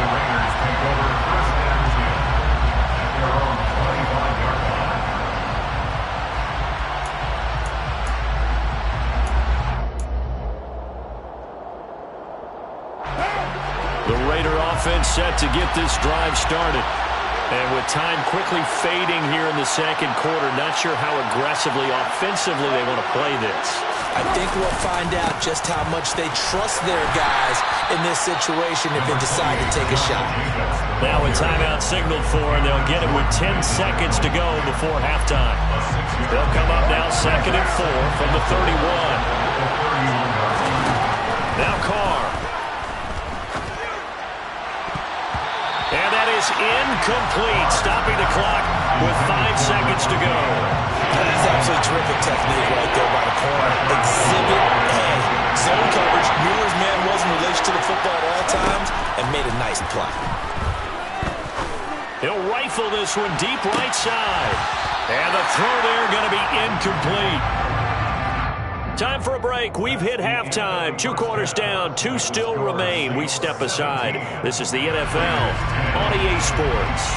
The Raiders take over 1st and 10 at their own 25-yard line. The Raider offense set to get this drive started. And with time quickly fading here in the 2nd quarter, not sure how aggressively, offensively they want to play this. I think we'll find out just how much they trust their guys in this situation if they decide to take a shot. Now a timeout signaled for, and they'll get it with 10 seconds to go before halftime. They'll come up now 2nd and 4 from the 31. Now Carr. And that is incomplete, stopping the clock with 5 seconds to go. That's absolutely terrific technique right there by the corner. Exhibit A. Zone coverage. Knew his man was in relation to the football at all times and made a nice play. He'll rifle this one deep right side. And the throw there going to be incomplete. Time for a break. We've hit halftime. 2 quarters down. 2 still remain. We step aside. This is the NFL on EA Sports.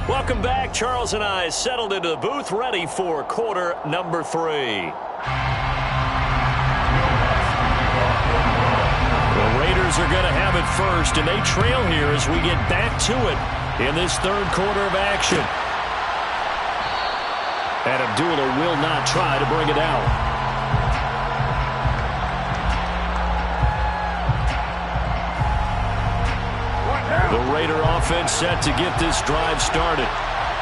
Welcome back. Charles and I settled into the booth, ready for quarter number 3. The Raiders are going to have it first, and they trail here as we get back to it in this third quarter of action. And Abdullah will not try to bring it out. The Raider offense set to get this drive started.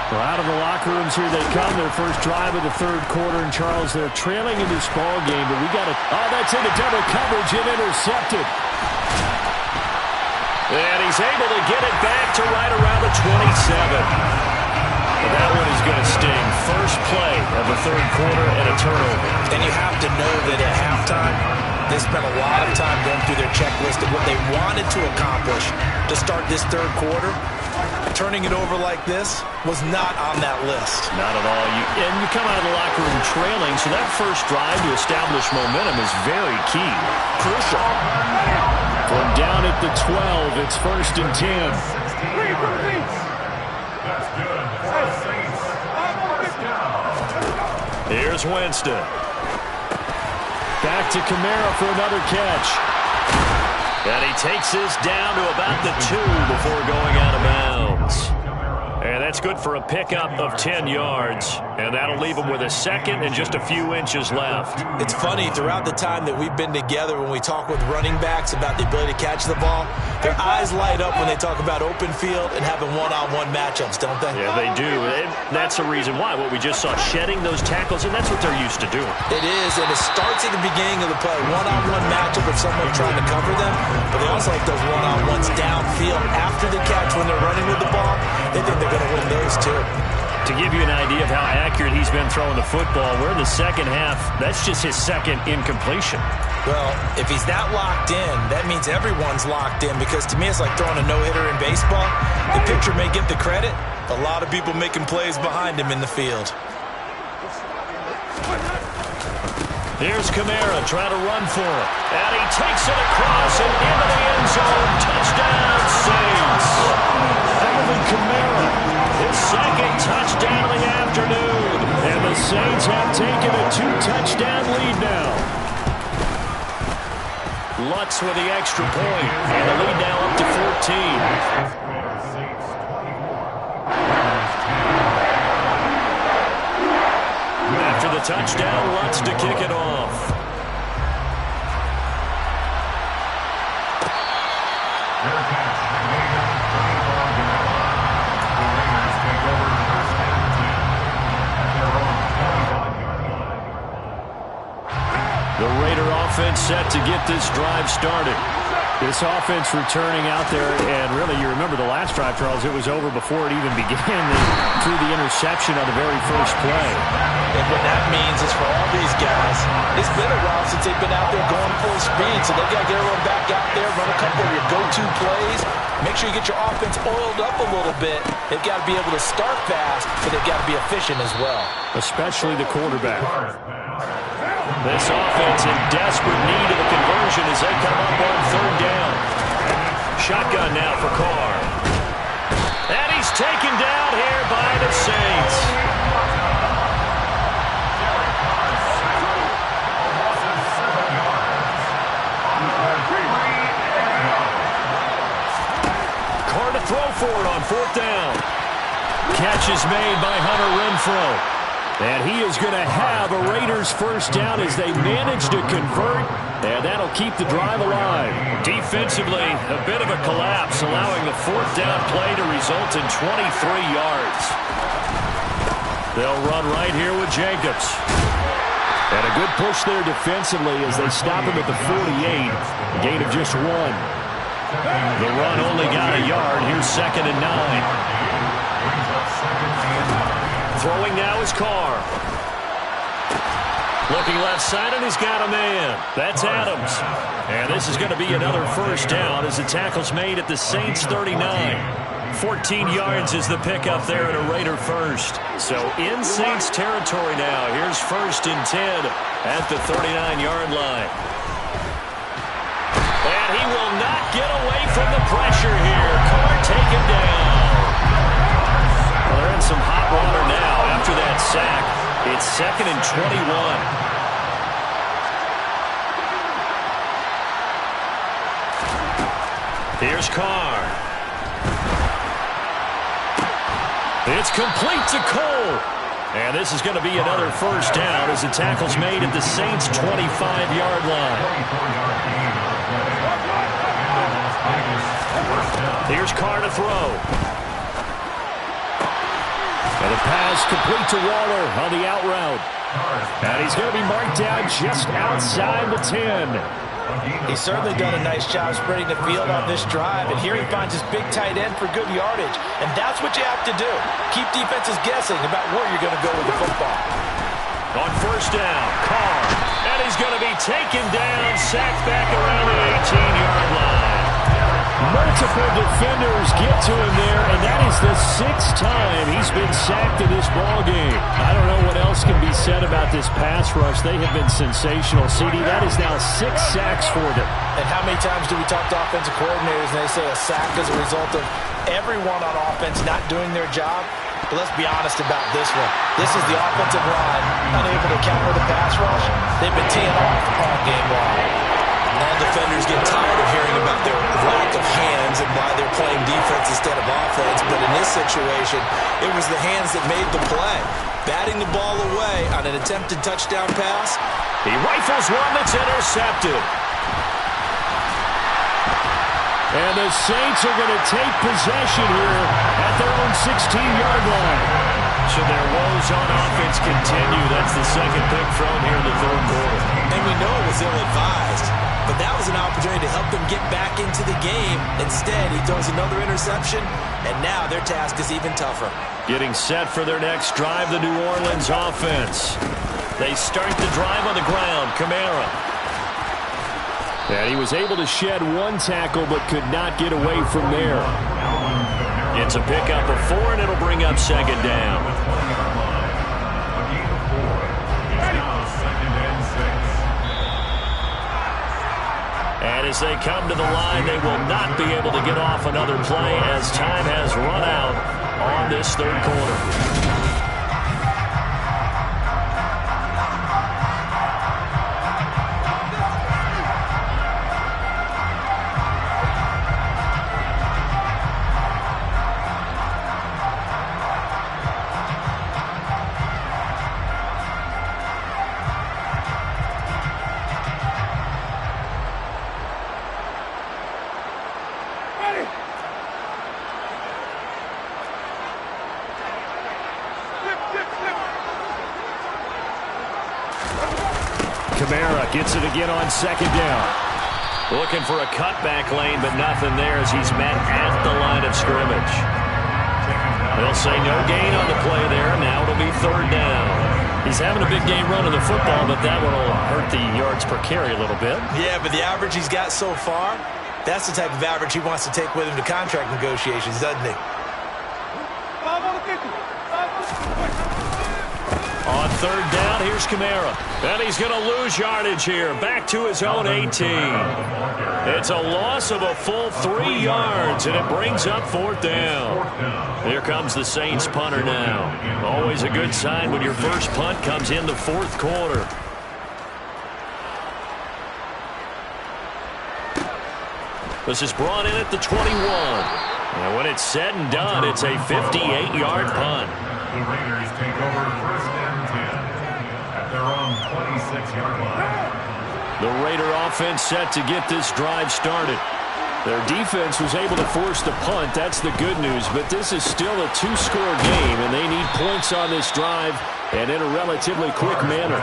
Well, out of the locker rooms here they come. Their first drive of the third quarter. And, Charles, they're trailing in this ball game, but we got to... Oh, that's into double coverage and intercepted. And he's able to get it back to right around the 27. But that one is going to sting. First play of the third quarter and a turnover. And you have to know that at halftime, they spent a lot of time going through their checklist of what they wanted to accomplish to start this third quarter. Turning it over like this was not on that list. Not at all. And you come out of the locker room trailing, so that first drive to establish momentum is very key. Crucial. From down at the 12, it's 1st and 10. Here's Winston. Back to Kamara for another catch. And he takes this down to about the 2 before going out of bounds. And that's good for a pickup of 10 yards. And that'll leave him with a second and just a few inches left. It's funny, throughout the time that we've been together, when we talk with running backs about the ability to catch the ball, their eyes light up when they talk about open field and having one-on-one matchups, don't they? Yeah, they do. And that's the reason why. What we just saw, shedding those tackles, and that's what they're used to doing. It is, and it starts at the beginning of the play. One-on-one matchup with someone trying to cover them, but they also like those one-on-ones downfield after the catch when they're running with the ball. They think they're going to win those too. To give you an idea of how accurate he's been throwing the football, we're in the second half. That's just his second incompletion. Well, if he's that locked in, that means everyone's locked in, because to me it's like throwing a no-hitter in baseball. The pitcher may get the credit. A lot of people making plays behind him in the field. Here's Kamara trying to run for it. And he takes it across and into the end zone. Touchdown, Saints. Alvin Kamara, his second touchdown of the afternoon. And the Saints have taken a 2-touchdown lead now. Lutz with the extra point. And the lead now up to 14. After the touchdown, Lutz to kick it off. The Raider offense set to get this drive started. This offense returning out there, and really, you remember the last drive, Charles, it was over before it even began. They threw the interception on the very first play. And what that means is for all these guys, it's been a while since they've been out there going full speed, so they've got to get everyone back out there, run a couple of your go-to plays, make sure you get your offense oiled up a little bit. They've got to be able to start fast, but they've got to be efficient as well. Especially the quarterback. This offense in desperate need of a conversion as they come up on third down. Shotgun now for Carr. And he's taken down here by the Saints. Carr to throw for it on fourth down. Catch is made by Hunter Renfrow. And he is going to have a Raiders first down as they manage to convert. And that'll keep the drive alive. Defensively, a bit of a collapse, allowing the fourth down play to result in 23 yards. They'll run right here with Jacobs. And a good push there defensively as they stop him at the 48. A gain of just 1. The run only got a yard. Here's 2nd and 9. Throwing now is Carr. Looking left side, and he's got a man. That's Adams. And this is going to be another first down as the tackle's made at the Saints 39. 14 yards is the pickup there at a Raider first. So in Saints territory now. Here's 1st and 10 at the 39-yard line. And he will not get away from the pressure here. Carr taken down. Well, they're in some hot water now after that sack. It's 2nd and 21. Here's Carr. It's complete to Cole. And this is going to be another first down as the tackle's made at the Saints' 25-yard line. Here's Carr to throw. And the pass complete to Waller on the out route. And he's going to be marked down just outside the 10. He's certainly done a nice job spreading the field on this drive, and here he finds his big tight end for good yardage. And that's what you have to do. Keep defenses guessing about where you're going to go with the football. On first down, Carr. And he's going to be taken down, sacked back around the 18-yard line. Multiple defenders get to him there, and that is the 6th time he's been sacked in this ballgame. I don't know what else can be said about this pass rush. They have been sensational. CD, that is now 6 sacks for them. And how many times do we talk to offensive coordinators and they say a sack is a result of everyone on offense not doing their job? But let's be honest about this one. This is the offensive line unable to counter the pass rush. They've been teeing off all game long. All defenders get tired of hearing about their lack of hands and why they're playing defense instead of offense. But in this situation, it was the hands that made the play. Batting the ball away on an attempted touchdown pass. He rifles one that's intercepted. And the Saints are going to take possession here at their own 16-yard line. Should their woes on offense continue, that's the second pick thrown here in the 3rd quarter. And we know it was ill-advised, but that was an opportunity to help them get back into the game. Instead, he throws another interception, and now their task is even tougher. Getting set for their next drive, the New Orleans offense. They start the drive on the ground. Kamara. And he was able to shed 1 tackle, but could not get away from there. It's a pickup of 4, and it'll bring up 2nd down. And as they come to the line, they will not be able to get off another play as time has run out on this 3rd quarter. Kamara gets it again on 2nd down. Looking for a cutback lane, but nothing there as he's met at the line of scrimmage. They'll say no gain on the play there. Now it'll be 3rd down. He's having a big game running the football, but that one will hurt the yards per carry a little bit. Yeah, but the average he's got so far, that's the type of average he wants to take with him to contract negotiations, doesn't he? On 3rd down, here's Kamara. And he's going to lose yardage here. Back to his own 18. It's a loss of a full 3 yards, and it brings up 4th down. Here comes the Saints punter now. Always a good sign when your first punt comes in the 4th quarter. This is brought in at the 21. And when it's said and done, it's a 58-yard punt. The Raiders take over 1st and 10 at their own 26-yard line. The Raider offense set to get this drive started. Their defense was able to force the punt. That's the good news. But this is still a 2-score game, and they need points on this drive and in a relatively quick manner.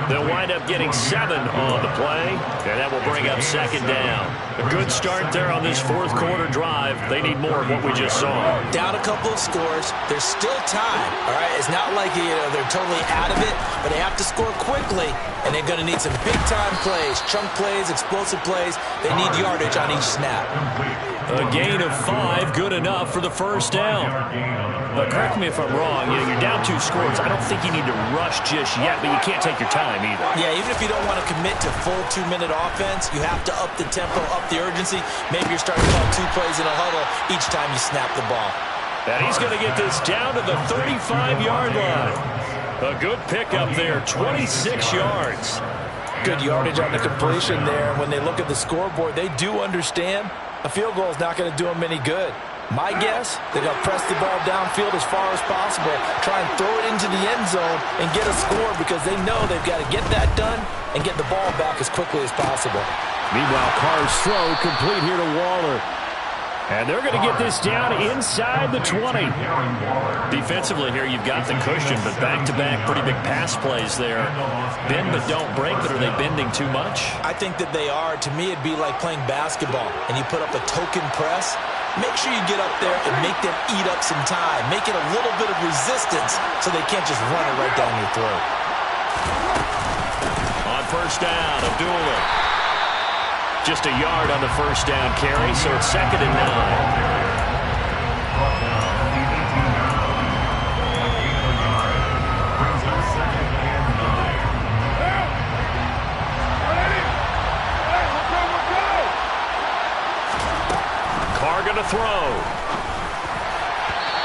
They'll wind up getting 7 on the play, and that will bring up second down. A good start there on this fourth quarter drive. They need more of what we just saw. Down a couple of scores. There's still time, all right? It's not like they're totally out of it, but they have to score quickly, and they're going to need some big-time plays, chunk plays, explosive plays. They need yardage on each snap. A gain of 5, good enough for the first down. But correct me if I'm wrong, you're down 2 scores. I don't think you need to rush just yet, but you can't take your time either. Yeah, even if you don't want to commit to full 2-minute offense, you have to up the tempo, up the urgency. Maybe you're starting to call 2 plays in a huddle each time you snap the ball. And he's going to get this down to the 35-yard line. A good pickup there, 26 yards. Good yardage on the completion there. When they look at the scoreboard, they do understand a field goal is not going to do them any good. My guess, they're going to press the ball downfield as far as possible, try and throw it into the end zone and get a score because they know they've got to get that done and get the ball back as quickly as possible. Meanwhile, Carr's throw complete here to Waller. And they're going to get this down inside the 20. Defensively here, you've got the cushion, but back-to-back pretty big pass plays there. Bend but don't break, but are they bending too much? I think that they are. To me, it'd be like playing basketball, and you put up a token press. Make sure you get up there and make them eat up some time. Make it a little bit of resistance so they can't just run it right down your throat. On first down, Abdullah. Just a yard on the first down carry, so it's 2nd and 9. Carr going to throw.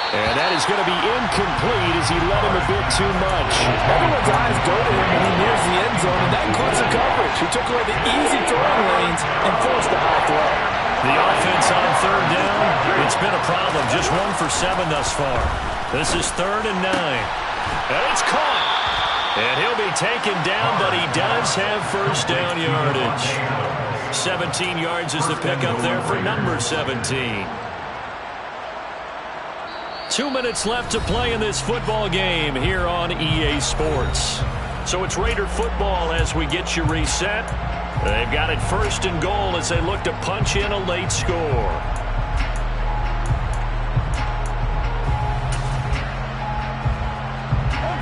And that is going to be incomplete as he led him a bit too much. Everyone's eyes go to him when he nears the end zone, and that includes the coverage. He took away the easy throwing lanes and forced a high throw. The offense on 3rd down, it's been a problem. Just 1 for 7 thus far. This is 3rd and 9. And it's caught. And he'll be taken down, but he does have first down yardage. 17 yards is the pickup there for number 17. 2 minutes left to play in this football game here on EA Sports. So it's Raider football as we get you reset. They've got it 1st and goal as they look to punch in a late score.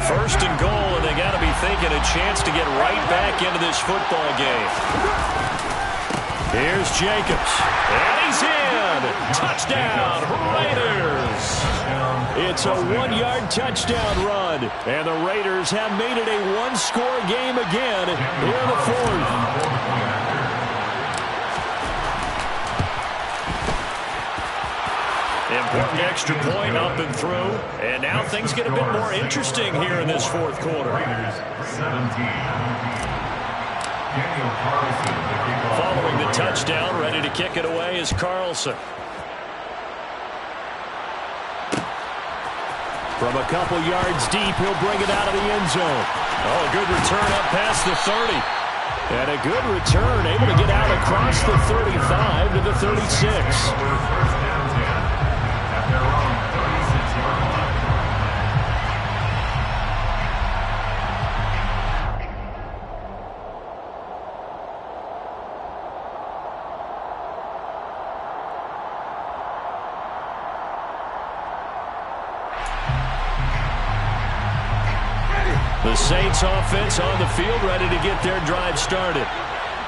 First and goal, and they got to be thinking a chance to get right back into this football game. Here's Jacobs, and he's in. Touchdown, Raiders. It's a 1-yard touchdown run, and the Raiders have made it a 1-score game again here in the 4th. Important extra point up and through, and now things get a bit more interesting here in this 4th quarter. Following the touchdown, ready to kick it away is Carlson. From a couple yards deep, he'll bring it out of the end zone. Oh, a good return up past the 30. And a good return, able to get out across the 35 to the 36. The Saints offense on the field, ready to get their drive started.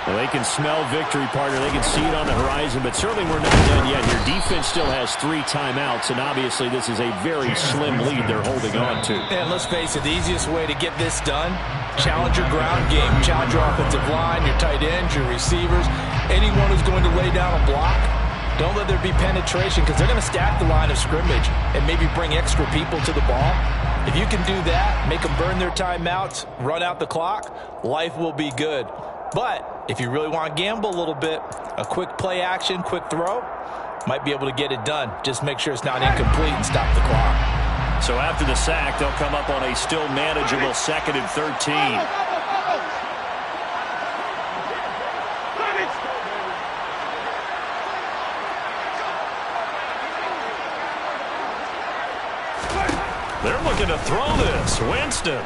Well, they can smell victory, partner. They can see it on the horizon, but certainly we're not done yet here. Defense still has 3 timeouts, and obviously this is a very slim lead they're holding on to. And let's face it, the easiest way to get this done, challenge your ground game. Challenge your offensive line, your tight ends, your receivers, anyone who's going to lay down a block. Don't let there be penetration because they're going to stack the line of scrimmage and maybe bring extra people to the ball. If you can do that, make them burn their timeouts, run out the clock, life will be good. But if you really want to gamble a little bit, a quick play action, quick throw, might be able to get it done. Just make sure it's not incomplete and stop the clock. So after the sack, they'll come up on a still manageable 2nd and 13. They're looking to throw this. Winston.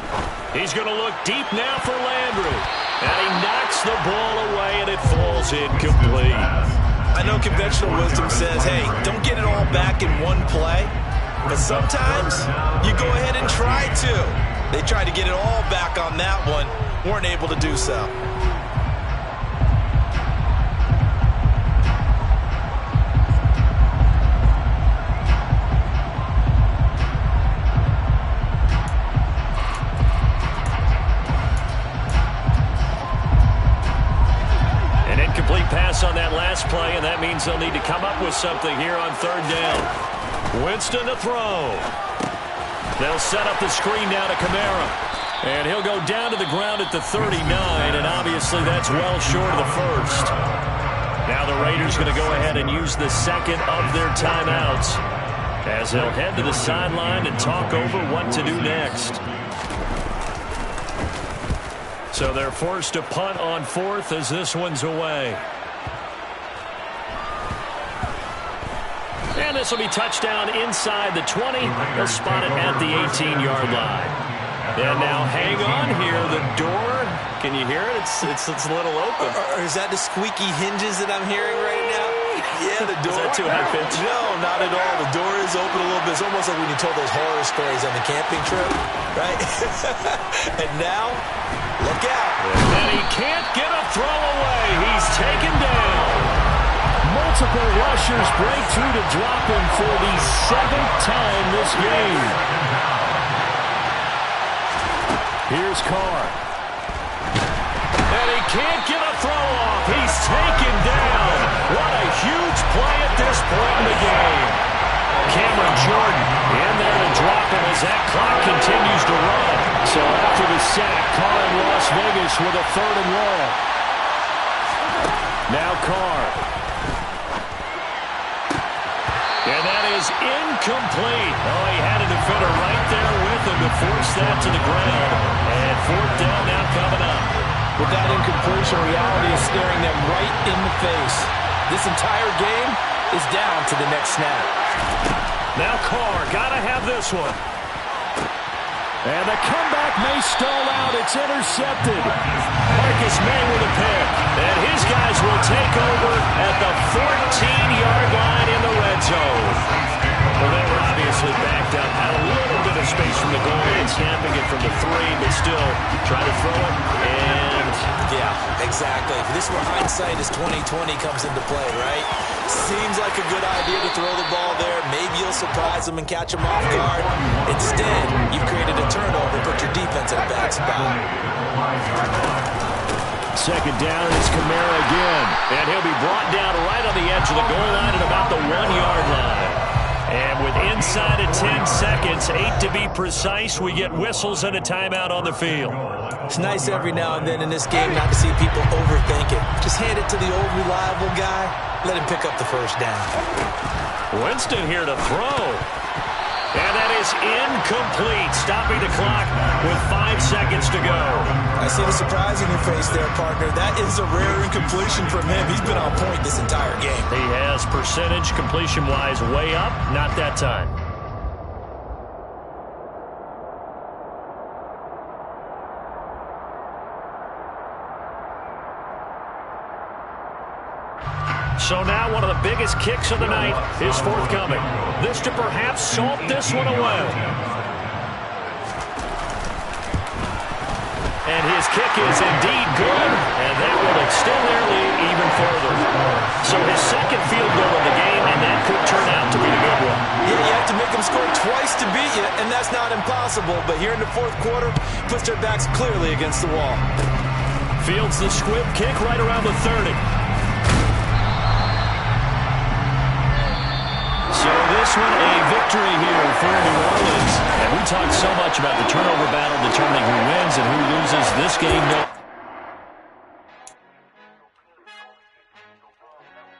He's going to look deep now for Landry. And he knocks the ball away, and it falls incomplete. I know conventional wisdom says, hey, don't get it all back in one play. But sometimes you go ahead and try to. They tried to get it all back on that one. Weren't able to do so. Incomplete pass on that last play, and that means they'll need to come up with something here on third down. Winston to throw. They'll set up the screen now to Kamara. And he'll go down to the ground at the 39, and obviously that's well short of the first. Now the Raiders going to go ahead and use the second of their timeouts as they'll head to the sideline and talk over what to do next. So they're forced to punt on fourth as this one's away. And this will be touchdown inside the 20. They'll spot it at the 18-yard line. And now hang on here. The door, can you hear it? It's a little open. Or is that the squeaky hinges that I'm hearing right now? Yeah, the door. Is that too high pitch? No, not at all. The door is open a little bit. It's almost like when you told those horror stories on the camping trip, right? And now, look out. And he can't get a throw away. He's taken down. Multiple rushers break through to drop him for the 7th time this game. Here's Carr. And he can't get a throw off. He's taken down. What a huge play at this point in the game. Cameron Jordan in there to drop him as that clock continues to run. So after the sack, Carr in Las Vegas with a 3rd and long. Now Carr. And that is incomplete. Oh, he had a defender right there with him to force that to the ground. And 4th down now coming up. With that incompletion, reality is staring them right in the face. This entire game is down to the next snap. Now Carr, gotta have this one. And the comeback may stall out. It's intercepted. Marcus May with a pick. And his guys will take over at the 14-yard line in the red zone. Well, they were obviously backed up. Had a little bit of space from the goal line, snapping it from the 3, but still trying to throw it. And yeah, exactly. This is where hindsight is 20/20 comes into play, right? Seems like a good idea to throw the ball there. Maybe you'll surprise them and catch them off guard. Instead, you've created a turnover, put your defense in a bad spot. 2nd down is Kamara again. And he'll be brought down right on the edge of the goal line at about the 1-yard line. And with inside of 10 seconds, 8 to be precise, we get whistles and a timeout on the field. It's nice every now and then in this game not to see people overthink it. Just hand it to the old reliable guy. Let him pick up the 1st down. Winston here to throw. And that is incomplete, stopping the clock with 5 seconds to go. I see the surprise in your face there, partner. That is a rare incompletion from him. He's been on point this entire game. He has percentage completion-wise way up, not that time. So now one of the biggest kicks of the night is forthcoming. This to perhaps salt this one away. And his kick is indeed good, and that will extend their lead even further. So his 2nd field goal of the game, and that could turn out to be a good one. Yeah, you have to make them score twice to beat you, and that's not impossible. But here in the 4th quarter, puts their backs clearly against the wall. Fields the squib kick right around the 30. So this one, a victory here for New Orleans. And we talked so much about the turnover battle determining who wins and who loses this game.